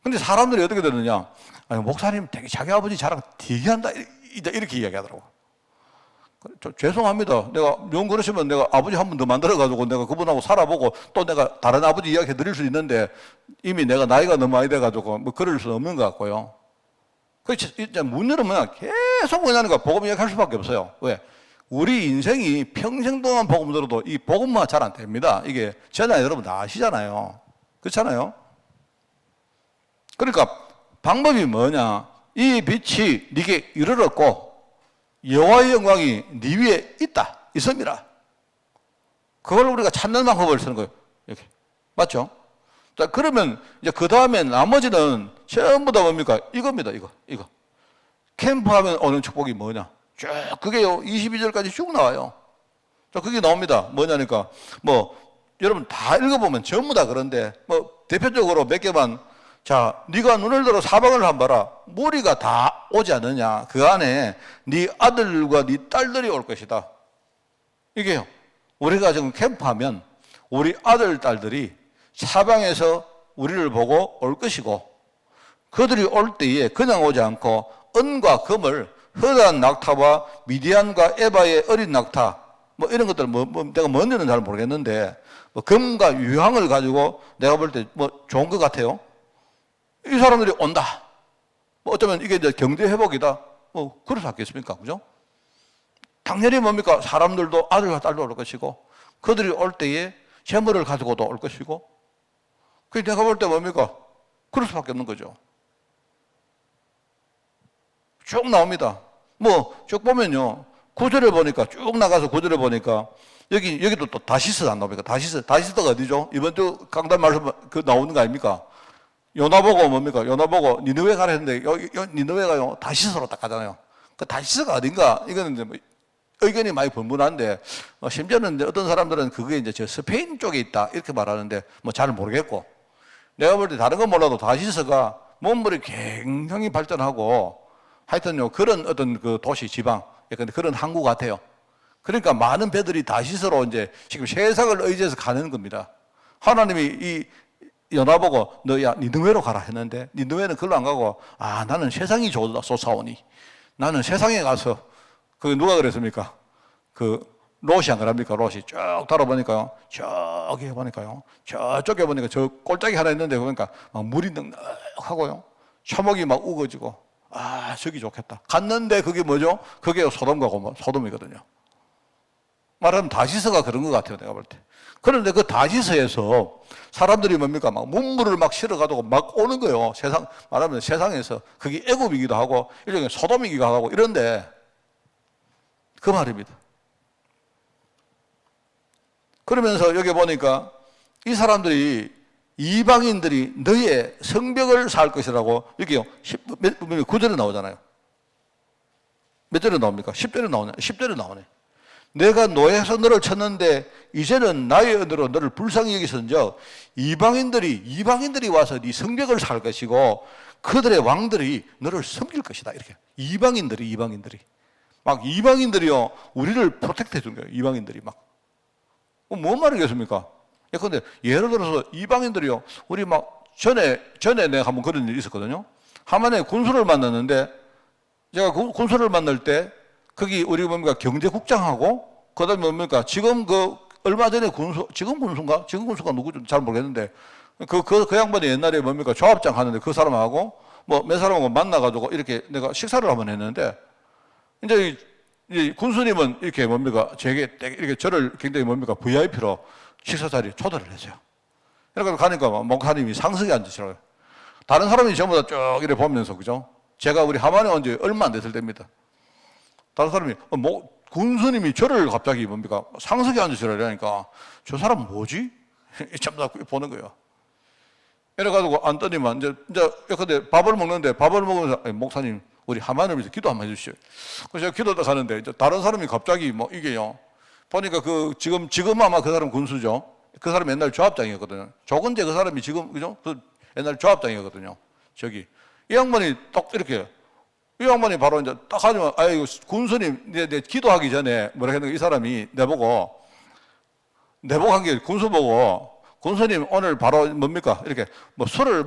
근데 사람들이 어떻게 되느냐? 목사님 되게 자기 아버지 자랑 되게 한다. 이렇게 이야기하더라고. 죄송합니다. 내가 영 그러시면 내가 아버지 한 분 더 만들어가지고 내가 그분하고 살아보고 또 내가 다른 아버지 이야기 드릴 수 있는데 이미 내가 나이가 너무 많이 돼가지고 뭐 그럴 수 없는 것 같고요. 이제 문 열으면 계속 뭐냐니까 복음 이야기할 수밖에 없어요. 왜? 우리 인생이 평생 동안 복음 들어도 이 복음만 잘 안 됩니다. 이게 전화 여러분 다 아시잖아요. 그렇잖아요. 그러니까 방법이 뭐냐? 이 빛이 네게 이르렀고 여호와의 영광이 네 위에 있음이라. 그걸 우리가 찾는 방법을 쓰는 거예요. 이렇게 맞죠? 자, 그러면 이제 그 다음에 나머지는 전부 다 뭡니까? 이겁니다. 이거. 캠프하면 오는 축복이 뭐냐? 쭉 그게요 22절까지 쭉 나와요. 자, 그게 나옵니다. 뭐냐니까 여러분 다 읽어보면 전부 다 그런데 대표적으로 몇 개만. 자, 네가 눈을 들어 사방을 한번 봐라. 무리가 다 오지 않느냐? 그 안에 네 아들과 네 딸들이 올 것이다. 이게요. 우리가 지금 캠프하면 우리 아들 딸들이 사방에서 우리를 보고 올 것이고 그들이 올 때에 그냥 오지 않고 은과 금을 허다한 낙타와 미디안과 에바의 어린 낙타 이런 것들 내가 뭔지는 잘 모르겠는데 금과 유황을 가지고 내가 볼 때 좋은 것 같아요. 이 사람들이 온다. 어쩌면 이게 이제 경제 회복이다. 그럴 수 있겠습니까? 그죠? 당연히 뭡니까? 사람들도 아들과 딸도 올 것이고 그들이 올 때에 재물을 가지고도 올 것이고 그 내가 볼 때 뭡니까? 그럴 수밖에 없는 거죠. 쭉 나옵니다. 뭐 쭉 보면요. 구절에 보니까 쭉 나가서 구절에 보니까 여기도 또 다시스 안 나옵니까? 다시스가 어디죠? 이번 주 강단 말씀 그 나오는 거 아닙니까? 요나보고 뭡니까? 요나보고 니느웨 가라 했는데 니느웨가요 다시스로 딱 가잖아요. 그 다시스가 어딘가 이거는 이제 뭐 의견이 많이 분분한데 심지어는 이제 어떤 사람들은 그게 이제 저 스페인 쪽에 있다 이렇게 말하는데 뭐 잘 모르겠고 내가 볼 때 다른 건 몰라도 다시스가 문물이 굉장히 발전하고 하여튼요 그런 어떤 그 도시 지방 약간 그런 항구 같아요. 그러니까 많은 배들이 다시스로 이제 지금 세상을 의지해서 가는 겁니다. 하나님이 이 요나보고 너야 니느웨로 가라 했는데 니느웨는 그걸로 안 가고 나는 세상이 좋사오니 나는 세상에 가서 그 누가 그랬습니까? 그 롯이 안 그럽니까? 롯이 쭉 돌아보니까요 저기 보니까요 저쪽에 보니까 저 골짜기 하나 있는데 보니까 막 물이 넉넉하고요 초목이 막 우거지고 저기 좋겠다 갔는데 그게 뭐죠? 그게 소돔과 소돔이거든요. 말하면 다시스가 그런 것 같아요, 내가 볼 때. 그런데 그 다시스에서 사람들이 뭡니까? 막 문물을 막 실어가지고 막 오는 거예요. 말하면 세상에서. 그게 애굽이기도 하고, 일종의 소돔이기도 하고, 이런데, 그 말입니다. 그러면서 여기 보니까 이 사람들이 이방인들이 너의 성벽을 쌓을 것이라고, 여기요, 9절에 나오잖아요. 몇 절에 나옵니까? 10절에 나오네. 10절에 나오네. 내가 노예에서 너를 쳤는데 이제는 나의 은혜로 너를 불쌍히 여기선즉 이방인들이 와서 네 성벽을 살 것이고 그들의 왕들이 너를 섬길 것이다. 이렇게 이방인들이 막 이방인들이요 우리를 프로텍트해 준 거예요. 이방인들이 막 뭔 말이겠습니까? 근데 예를 들어서 이방인들이요 우리 막 전에 내가 한번 그런 일이 있었거든요. 하만에 군수를 만났는데 제가 군수를 만날 때 거기 우리 뭡니까 경제국장하고 그다음에 뭡니까 지금 그 얼마 전에 지금 군수가 누구지 잘 모르겠는데 그 양반이 옛날에 뭡니까 조합장 하는데 그 사람하고 뭐 몇 사람하고 만나가지고 이렇게 내가 식사를 한번 했는데 이제 이 군수님은 이렇게 뭡니까 이렇게 저를 굉장히 뭡니까 VIP로 식사 자리에 초대를 했어요. 그러니까 가니까 목사님이 상석에 앉으시라고요. 다른 사람이 전부 다 쭉 이렇게 보면서 그죠? 제가 우리 하만에 온 지 얼마 안 됐을 때입니다. 다른 사람이 군수님이 저를 갑자기 뭡니까 상석에 앉으시라니까 저 사람 뭐지? 참 보는 거예요. 이래가지고 앉더니만 이제 근데 밥을 먹으면서 목사님 우리 하만을 위해서 기도 한번 해주시오. 그래서 제가 기도하다 가는데 이제 다른 사람이 갑자기 이게요 보니까 지금 아마 그 사람 군수죠. 그 사람 옛날 조합장이었거든요. 조건재 그 사람이 지금 그죠? 그 옛날 조합장이었거든요. 이 양반이 딱 이렇게 이 양반이 바로 이제 딱 하지만, 이거 군수님, 내 기도하기 전에 뭐라 했는데 이 사람이 내보고 한 게 군수 보고, 군수님 오늘 바로 뭡니까? 이렇게 술을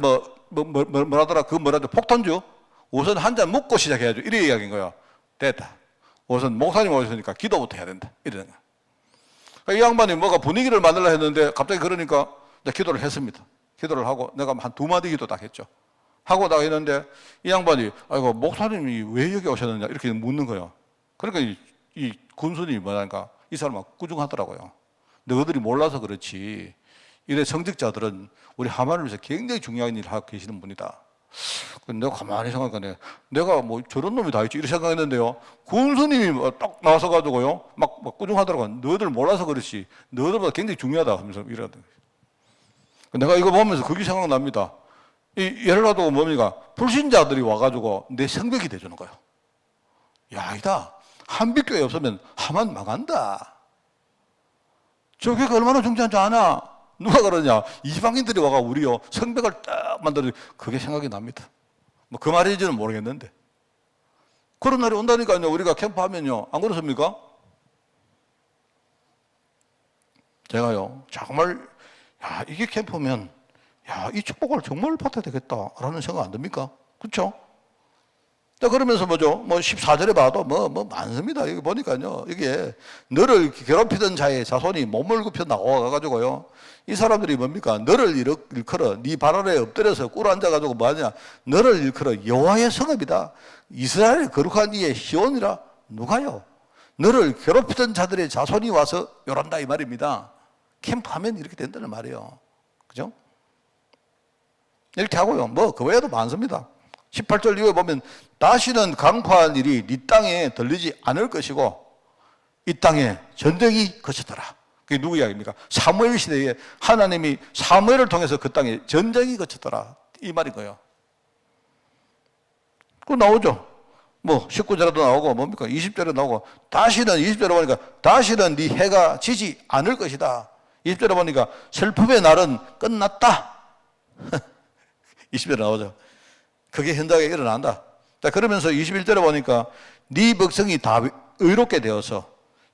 뭐라더라? 폭탄주? 우선 한 잔 먹고 시작해야죠. 이래 이야기인 거예요. 됐다. 우선 목사님 오셨으니까 기도부터 해야 된다. 이러는 거예요. 그러니까 이 양반이 뭐가 분위기를 만들려 했는데 갑자기 그러니까 기도를 했습니다. 기도를 하고 내가 한 2마디 기도 딱 했죠. 하고 딱 했는데 이 양반이 아이고 목사님이 왜 여기 오셨느냐 이렇게 묻는 거예요. 그러니까 이 군수님이 뭐랄까 이 사람은 꾸중하더라고요. 너희들이 몰라서 그렇지 이래 성직자들은 우리 하만을 위해서 굉장히 중요한 일을 하고 계시는 분이다. 내가 가만히 생각하니까 내가 저런 놈이 다 있지 이렇게 생각했는데요. 군수님이 딱 나와서 가지고요 막 꾸중하더라고요. 너희들 몰라서 그렇지 너희들보다 굉장히 중요하다 하면서 이러더라고요. 내가 이거 보면서 그게 생각납니다. 예를 들어 뭡니까? 불신자들이 와가지고 내 성벽이 돼주는 거예요. 야, 아니다. 한빛교회 없으면 하만 망한다. 저 교회가 얼마나 중요한 줄 아나? 누가 그러냐? 이방인들이 와가 우리요 성벽을 딱 만들어. 그게 생각이 납니다. 그 말인지는 모르겠는데 그런 날이 온다니까요. 우리가 캠프하면요 안 그렇습니까? 제가요 정말 이게 캠프면 이 축복을 정말 받아야 되겠다라는 생각 안 듭니까? 그렇죠? 그러면서 14절에 봐도 많습니다. 여기 보니까요. 이게 너를 괴롭히던 자의 자손이 몸을 굽혀 나와가지고요. 이 사람들이 뭡니까? 너를 일컬어 네 발 아래에 엎드려서 꿇어 앉아가지고 뭐하냐? 너를 일컬어 여호와의 성읍이다. 이스라엘의 거룩한 이의 시온이라. 누가요? 너를 괴롭히던 자들의 자손이 와서 요란다 이 말입니다. 캠프하면 이렇게 된다는 말이에요. 그죠? 이렇게 하고요. 뭐 그 외에도 많습니다. 18절 이후에 보면 다시는 강포한 일이 네 땅에 들리지 않을 것이고 이 땅에 전쟁이 그쳤더라. 그게 누구 이야기입니까? 사무엘 시대에 하나님이 사무엘을 통해서 그 땅에 전쟁이 그쳤더라. 이 말인 거예요. 그거 나오죠. 뭐 19절에도 나오고 뭡니까? 20절에 나오고 다시는 20절에 보니까 다시는 네 해가 지지 않을 것이다. 20절에 보니까 슬픔의 날은 끝났다. 20절에 나오죠. 그게 현장에 일어난다. 자, 그러면서 21절에 보니까 네 백성이 다 의롭게 되어서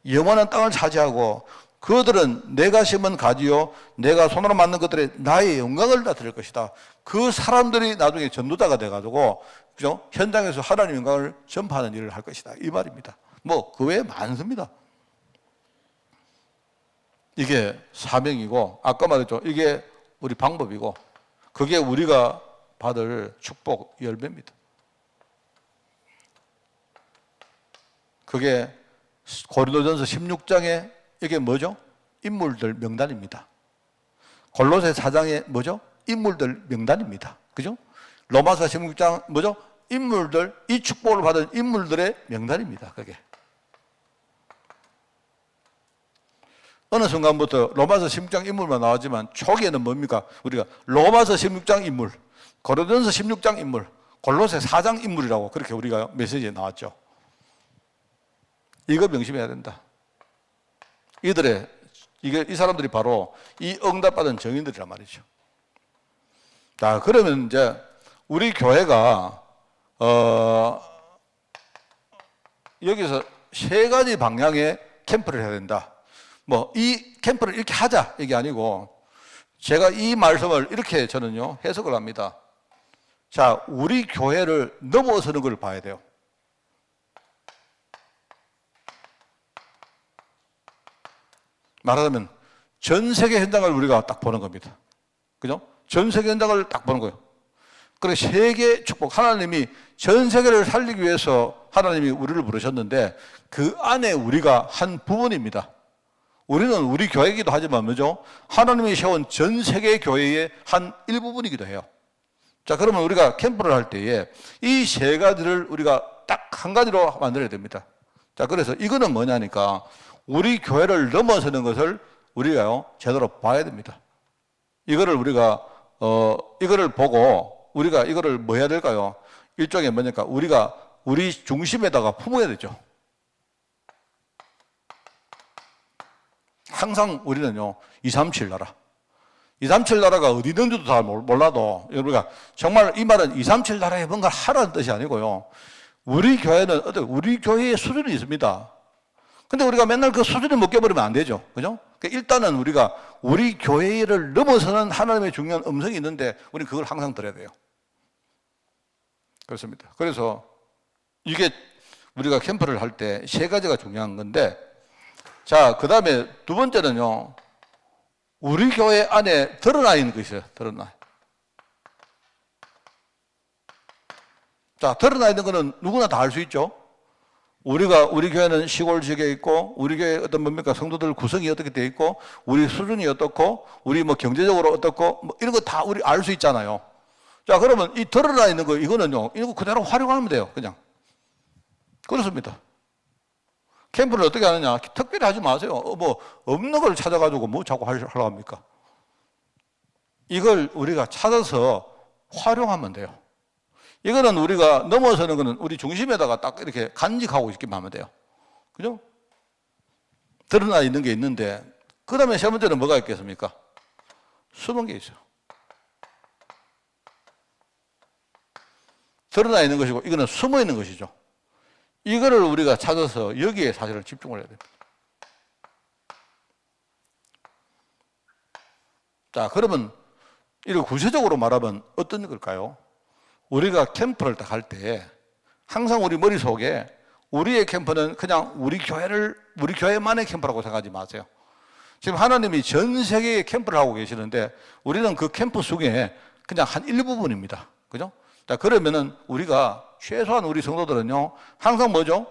영원한 땅을 차지하고 그들은 내가 심은 가지요 내가 손으로 만든 것들에 나의 영광을 다 드릴 것이다. 그 사람들이 나중에 전도자가 돼가지고 그죠? 현장에서 하나님의 영광을 전파하는 일을 할 것이다. 이 말입니다. 뭐 그 외에 많습니다. 이게 사명이고 아까 말했죠. 이게 우리 방법이고 그게 우리가 받을 축복 열매입니다. 그게 고린도전서 16장에 이게 뭐죠? 인물들 명단입니다. 골로새 4장에 뭐죠? 인물들 명단입니다. 그죠? 로마서 16장 뭐죠? 인물들, 이 축복을 받은 인물들의 명단입니다. 그게. 어느 순간부터 로마서 16장 인물만 나오지만 초기에는 뭡니까? 우리가 로마서 16장 인물, 고린도전서 16장 인물, 골로새 4장 인물이라고 그렇게 우리가 메시지에 나왔죠. 이거 명심해야 된다. 이 사람들이 바로 이 응답받은 정인들이란 말이죠. 자, 그러면 이제 우리 교회가 여기서 세 가지 방향의 캠프를 해야 된다. 뭐 이 캠프를 이렇게 하자 이게 아니고 제가 이 말씀을 이렇게 저는요 해석을 합니다. 자, 우리 교회를 넘어서는 걸 봐야 돼요. 말하자면 전 세계 현장을 우리가 딱 보는 겁니다. 그죠? 전 세계 현장을 딱 보는 거예요. 그래 세계 축복 하나님이 전 세계를 살리기 위해서 하나님이 우리를 부르셨는데 그 안에 우리가 한 부분입니다. 우리는 우리 교회이기도 하지만 뭐죠? 하나님이 세운 전 세계 교회의 한 일부분이기도 해요. 자, 그러면 우리가 캠프를 할 때에 이 세 가지를 우리가 딱 한 가지로 만들어야 됩니다. 자, 그래서 이거는 뭐냐니까 우리 교회를 넘어서는 것을 우리가요 제대로 봐야 됩니다. 이거를 우리가 이거를 보고 우리가 이거를 뭐 해야 될까요? 일종의 뭐냐니까 우리가 우리 중심에다가 품어야 되죠. 항상 우리는요 237 나라 237 나라가 어디 있는지도 잘 몰라도 우리가 정말 이 말은 237 나라에 뭔가 하라는 뜻이 아니고요. 우리 교회는 우리 교회의 수준이 있습니다. 근데 우리가 맨날 그 수준을 못 깨버리면 안 되죠. 그죠? 그러니까 일단은 우리가 우리 교회를 넘어서는 하나님의 중요한 음성이 있는데 우리는 그걸 항상 들어야 돼요. 그렇습니다. 그래서 이게 우리가 캠프를 할 때 세 가지가 중요한 건데 자, 그 다음에 두 번째는요. 우리 교회 안에 드러나 있는 것이에요. 드러나. 자, 드러나 있는 거는 누구나 다 알 수 있죠. 우리 교회는 시골 지역에 있고, 우리 교회 어떤 뭡니까? 성도들 구성이 어떻게 돼 있고, 우리 수준이 어떻고, 우리 뭐 경제적으로 어떻고, 뭐 이런 거 다 우리 알 수 있잖아요. 자, 그러면 이 드러나 있는 거, 이거는요, 이거 그대로 활용하면 돼요. 그냥. 그렇습니다. 캠프를 어떻게 하느냐? 특별히 하지 마세요. 뭐, 없는 걸 찾아가지고 뭐 자꾸 하려고 합니까? 이걸 우리가 찾아서 활용하면 돼요. 이거는 우리가 넘어서는 거는 우리 중심에다가 딱 이렇게 간직하고 있기만 하면 돼요. 그죠? 드러나 있는 게 있는데, 그 다음에 세 번째는 뭐가 있겠습니까? 숨은 게 있어요. 드러나 있는 것이고, 이거는 숨어 있는 것이죠. 이거를 우리가 찾아서 여기에 사실은 집중을 해야 됩니다. 자, 그러면 이걸 구체적으로 말하면 어떤 걸까요? 우리가 캠프를 딱 할 때 항상 우리 머릿속에 우리의 캠프는 그냥 우리 교회만의 캠프라고 생각하지 마세요. 지금 하나님이 전 세계에 캠프를 하고 계시는데 우리는 그 캠프 속에 그냥 한 일부분입니다. 그죠? 자, 그러면은 우리가 최소한 우리 성도들은요, 항상 뭐죠?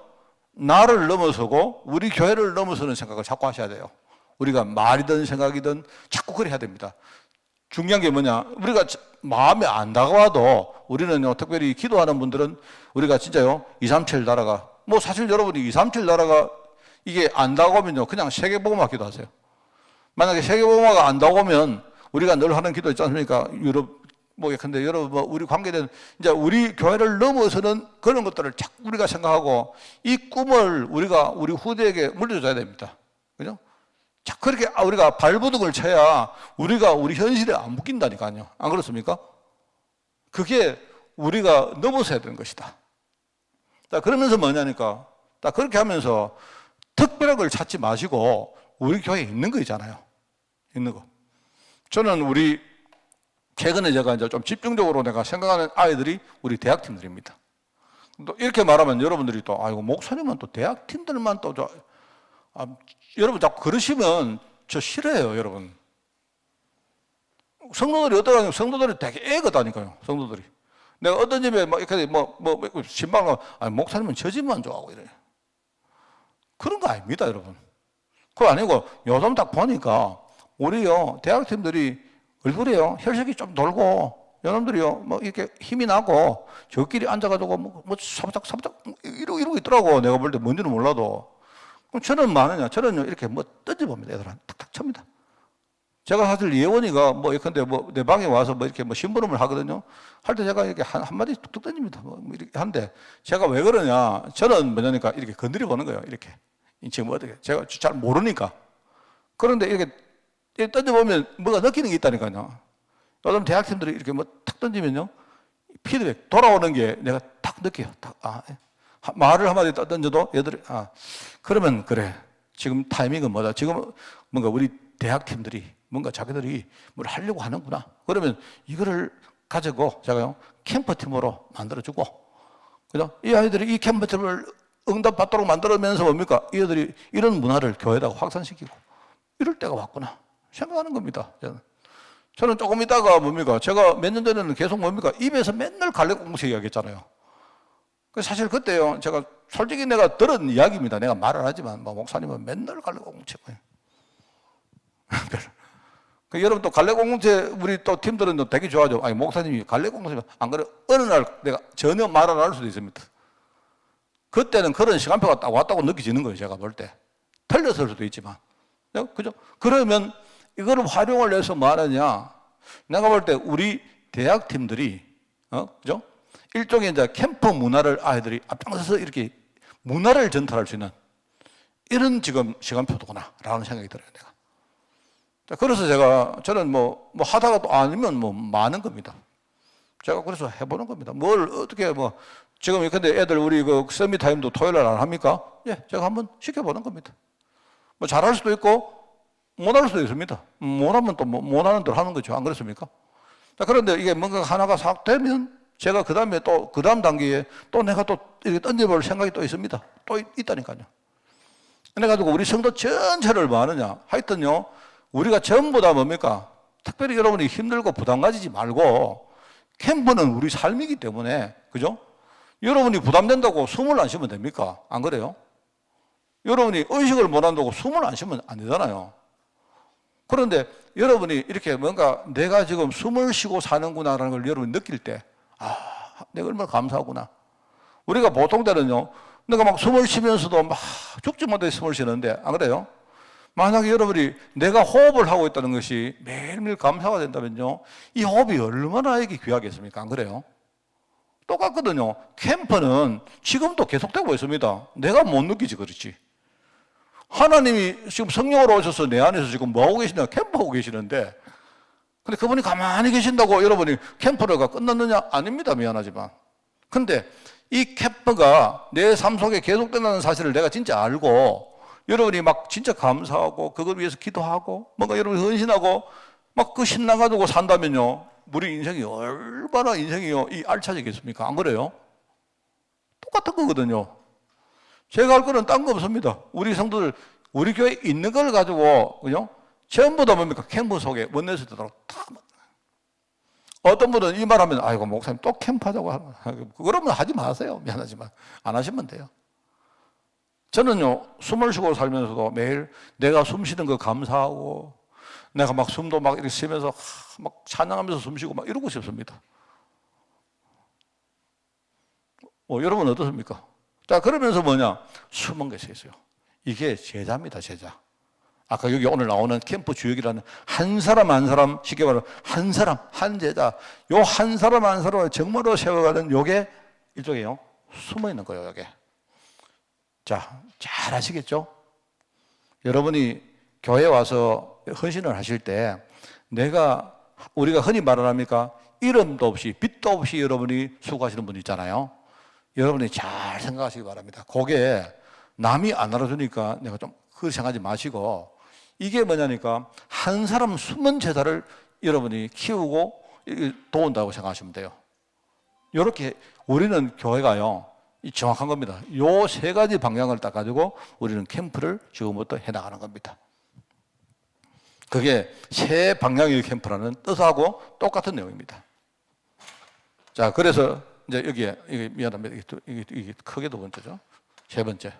나를 넘어서고 우리 교회를 넘어서는 생각을 자꾸 하셔야 돼요. 우리가 말이든 생각이든 자꾸 그래야 됩니다. 중요한 게 뭐냐? 우리가 마음에 안 다가와도 우리는요, 특별히 기도하는 분들은 우리가 진짜요, 237 나라가, 뭐 사실 여러분이 237 나라가 이게 안 다가오면요, 그냥 세계복음화 기도하세요. 만약에 세계복음화가 안 다가오면 우리가 늘 하는 기도 있지 않습니까? 유럽, 뭐, 근데 여러분, 뭐, 우리 관계된, 이제 우리 교회를 넘어서는 그런 것들을 자꾸 우리가 생각하고 이 꿈을 우리가 우리 후대에게 물려줘야 됩니다. 그죠? 자, 그렇게 우리가 발버둥을 쳐야 우리가 우리 현실에 안 묶인다니까요. 안 그렇습니까? 그게 우리가 넘어서야 되는 것이다. 자, 그러면서 뭐냐니까. 딱 그렇게 하면서 특별한 걸 찾지 마시고 우리 교회에 있는 거 있잖아요. 있는 거. 저는 최근에 제가 이제 좀 집중적으로 내가 생각하는 아이들이 우리 대학팀들입니다. 또 이렇게 말하면 여러분들이 또, 아이고, 목사님은 또 대학팀들만 또, 여러분 자꾸 그러시면 저 싫어해요, 여러분. 성도들이 어떠냐면 성도들이 되게 애거다니까요, 성도들이. 내가 어떤 집에 막 이렇게 신방을, 목사님은 저 집만 좋아하고 이래요. 그런 거 아닙니다, 여러분. 그거 아니고 요즘 딱 보니까 우리요, 대학팀들이 얼굴에요, 혈색이 좀 돌고, 여러분들이요, 뭐 이렇게 힘이 나고, 저끼리 앉아가지고 뭐 사부작 이러고 있더라고. 내가 볼 때 뭔지는 몰라도. 그럼 저는 뭐하느냐? 저는요, 이렇게 뭐 던져봅니다. 애들한테 탁탁 칩니다. 제가 사실 예원이가 뭐, 예컨대 뭐, 내 방에 와서 뭐 이렇게 뭐 심부름을 하거든요. 할 때 제가 이렇게 한마디 툭툭 던집니다. 뭐 이렇게 한데, 제가 왜 그러냐? 저는 뭐냐니까 이렇게 건드려 보는 거예요. 이렇게. 지금 어떻게. 제가 잘 모르니까. 그런데 이렇게 던져보면 뭐가 느끼는 게 있다니까요. 요즘 대학생들이 이렇게 뭐 탁 던지면요, 피드백, 돌아오는 게 내가 탁 느껴요. 말을 한마디 던져도 얘들이, 그러면 그래. 지금 타이밍은 뭐다? 지금 뭔가 우리 대학팀들이 뭔가 자기들이 뭘 하려고 하는구나. 그러면 이거를 가지고 제가요, 캠프팀으로 만들어주고, 그죠? 이 아이들이 이 캠프팀을 응답받도록 만들어면서 뭡니까? 이 아이들이 이런 문화를 교회에다가 확산시키고, 이럴 때가 왔구나. 생각하는 겁니다. 저는 조금 있다가 뭡니까? 제가 몇 년 전에는 계속 뭡니까? 입에서 맨날 갈래공식 이야기했잖아요. 사실 그때요, 제가 솔직히 내가 들은 이야기입니다. 내가 말을 하지만, 목사님은 맨날 갈래공식. 여러분 또 갈래공동체 우리 또 팀들은 또 되게 좋아하죠. 아니, 목사님이 갈래공동체 안 그래? 어느 날 내가 전혀 말 안 할 수도 있습니다. 그때는 그런 시간표가 딱 왔다고 느껴지는 거예요. 제가 볼 때. 틀렸을 수도 있지만. 그죠? 그러면 이거를 활용을 해서 뭐 하느냐? 내가 볼 때 우리 대학팀들이, 그죠? 일종의 이제 캠프 문화를 아이들이 앞장서서 이렇게 문화를 전달할 수 있는 이런 지금 시간표도구나. 라는 생각이 들어요, 내가. 그래서 저는 뭐 하다가 또 아니면 뭐 많은 겁니다. 제가 그래서 해보는 겁니다. 뭘 어떻게 지금 근데 애들 우리 그 서밋 타임도 토요일 날 안 합니까? 예, 제가 한번 시켜보는 겁니다. 뭐 잘할 수도 있고 못할 수도 있습니다. 못하면 또 못하는 대로 하는 거죠. 안 그렇습니까? 자, 그런데 이게 뭔가 하나가 싹 되면 제가 그 다음에 또 그 다음 단계에 또 내가 또 이렇게 던져볼 생각이 또 있습니다. 또 있다니까요. 그래가지고 우리 성도 전체를 뭐 하느냐? 하여튼요, 우리가 전부 다 뭡니까? 특별히 여러분이 힘들고 부담 가지지 말고 캠프는 우리 삶이기 때문에, 그죠? 여러분이 부담된다고 숨을 안 쉬면 됩니까? 안 그래요? 여러분이 의식을 못 한다고 숨을 안 쉬면 안 되잖아요. 그런데 여러분이 이렇게 뭔가 내가 지금 숨을 쉬고 사는구나라는 걸 여러분이 느낄 때, 내가 얼마나 감사하구나. 우리가 보통 때는요, 내가 막 숨을 쉬면서도 막 죽지 못해 숨을 쉬는데, 안 그래요? 만약에 여러분이 내가 호흡을 하고 있다는 것이 매일매일 감사가 된다면요, 이 호흡이 얼마나 이게 귀하겠습니까? 안 그래요? 똑같거든요. 캠프는 지금도 계속되고 있습니다. 내가 못 느끼지, 그렇지. 하나님이 지금 성령으로 오셔서 내 안에서 지금 뭐 하고 계시냐? 캠프하고 계시는데, 근데 그분이 가만히 계신다고 여러분이 캠프가 끝났느냐? 아닙니다. 미안하지만. 근데 이 캠프가 내 삶 속에 계속된다는 사실을 내가 진짜 알고, 여러분이 막 진짜 감사하고 그걸 위해서 기도하고 뭔가 여러분이 헌신하고 막 그 신나가지고 산다면요, 우리 인생이 얼마나 인생이요 이 알차지겠습니까? 안 그래요? 똑같은 거거든요. 제가 할 거는 딴 거 없습니다. 우리 성도들 우리 교회에 있는 걸 가지고, 그죠? 전부 다 뭡니까? 캠프 속에 원내에서 되도록 다. 어떤 분은 이 말하면, 아이고 목사님 또 캠프하자고 하는, 그러면 하지 마세요. 미안하지만 안 하시면 돼요. 저는요, 숨을 쉬고 살면서도 매일 내가 숨 쉬는 거 감사하고, 내가 막 숨도 막 이렇게 쉬면서 막 찬양하면서 숨 쉬고 막 이러고 싶습니다. 여러분 어떻습니까? 자, 그러면서 뭐냐? 숨은 것이 있어요. 이게 제자입니다, 제자. 아까 여기 오늘 나오는 캠프 주역이라는 한 사람 한 사람, 쉽게 말하면 한 사람, 한 제자. 요 한 사람 한 사람을 정말로 세워가는 요게 일종의 숨어 있는 거예요, 요게. 자, 잘 아시겠죠? 여러분이 교회 와서 헌신을 하실 때 우리가 흔히 말합니까? 이름도 없이 빛도 없이 여러분이 수고하시는 분 있잖아요. 여러분이 잘 생각하시기 바랍니다. 그게 남이 안 알아주니까 내가 좀 그렇게 생각하지 마시고, 이게 뭐냐니까 한 사람 숨은 제자를 여러분이 키우고 도운다고 생각하시면 돼요. 이렇게 우리는 교회가요, 정확한 겁니다. 요 세 가지 방향을 딱 가지고 우리는 캠프를 지금부터 해나가는 겁니다. 그게 세 방향의 캠프라는 뜻하고 똑같은 내용입니다. 자, 그래서 이제 이게 미안합니다. 이게 크게 두 번째죠. 세 번째.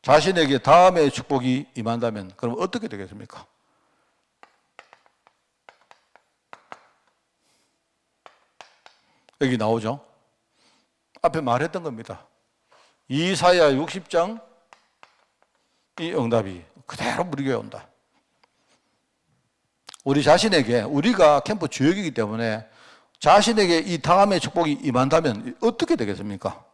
자신에게 다음의 축복이 임한다면 그럼 어떻게 되겠습니까? 여기 나오죠. 앞에 말했던 겁니다. 이사야 60장 이 응답이 그대로 우리 교회에 온다. 우리 자신에게, 우리가 캠프 주역이기 때문에 자신에게 이 다음의 축복이 임한다면 어떻게 되겠습니까?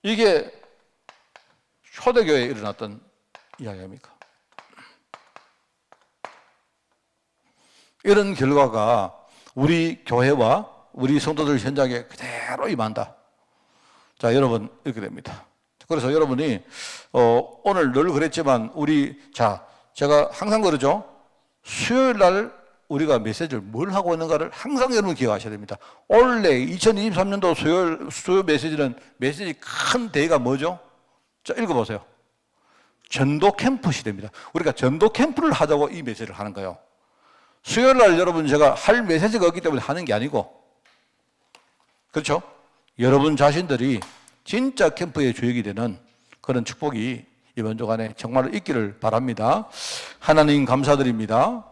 이게 초대교회에 일어났던 이야기입니까? 이런 결과가 우리 교회와 우리 성도들 현장에 그대로 임한다. 자, 여러분 이렇게 됩니다. 그래서 여러분이 오늘 늘 그랬지만 제가 항상 그러죠. 수요일 날 우리가 메시지를 뭘 하고 있는가를 항상 여러분 기억하셔야 됩니다. 원래 2023년도 수요 메시지 큰 대의가 뭐죠? 자, 읽어보세요. 전도 캠프 시대입니다. 우리가 전도 캠프를 하자고 이 메시지를 하는 거예요. 수요일 날 여러분 제가 할 메시지가 없기 때문에 하는 게 아니고, 그렇죠? 여러분 자신들이 진짜 캠프의 주역이 되는 그런 축복이 이번 주간에 정말로 있기를 바랍니다. 하나님 감사드립니다.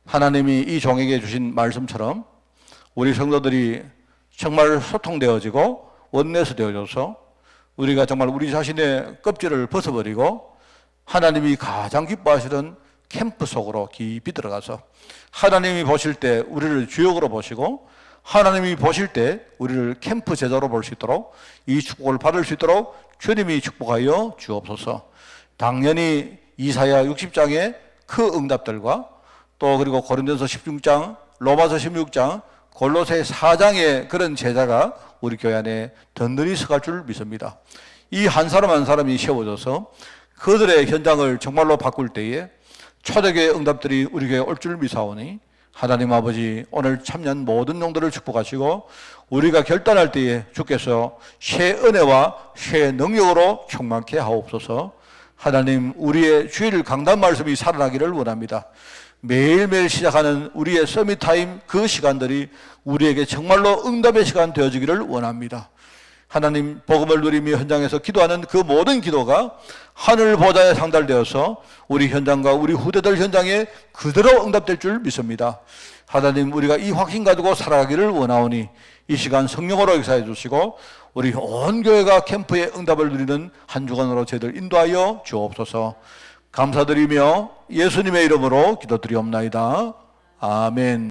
하나님이 이 종에게 주신 말씀처럼 우리 성도들이 정말 소통되어지고 원내스 되어져서 우리가 정말 우리 자신의 껍질을 벗어버리고 하나님이 가장 기뻐하시는 캠프 속으로 깊이 들어가서 하나님이 보실 때 우리를 주역으로 보시고 하나님이 보실 때 우리를 캠프 제자로 볼 수 있도록 이 축복을 받을 수 있도록 주님이 축복하여 주옵소서. 당연히 이사야 60장의 그 응답들과 또 그리고 고린도서 16장, 로마서 16장, 골로새 4장의 그런 제자가 우리 교회 안에 든든히 서갈 줄 믿습니다. 이 한 사람 한 사람이 세워져서 그들의 현장을 정말로 바꿀 때에 초대교회 응답들이 우리 교회에 올 줄 믿사오니 하나님 아버지 오늘 참여한 모든 영들을 축복하시고 우리가 결단할 때에 주께서 새 은혜와 새 능력으로 충만케 하옵소서. 하나님 우리의 주일 강단 말씀이 살아나기를 원합니다. 매일매일 시작하는 우리의 서밋타임 그 시간들이 우리에게 정말로 응답의 시간 되어지기를 원합니다. 하나님 복음을 누리며 현장에서 기도하는 그 모든 기도가 하늘 보좌에 상달되어서 우리 현장과 우리 후대들 현장에 그대로 응답될 줄 믿습니다. 하나님 우리가 이 확신 가지고 살아가기를 원하오니 이 시간 성령으로 역사해 주시고 우리 온 교회가 캠프의 응답을 누리는 한 주간으로 저희들 인도하여 주옵소서. 감사드리며 예수님의 이름으로 기도드리옵나이다. 아멘.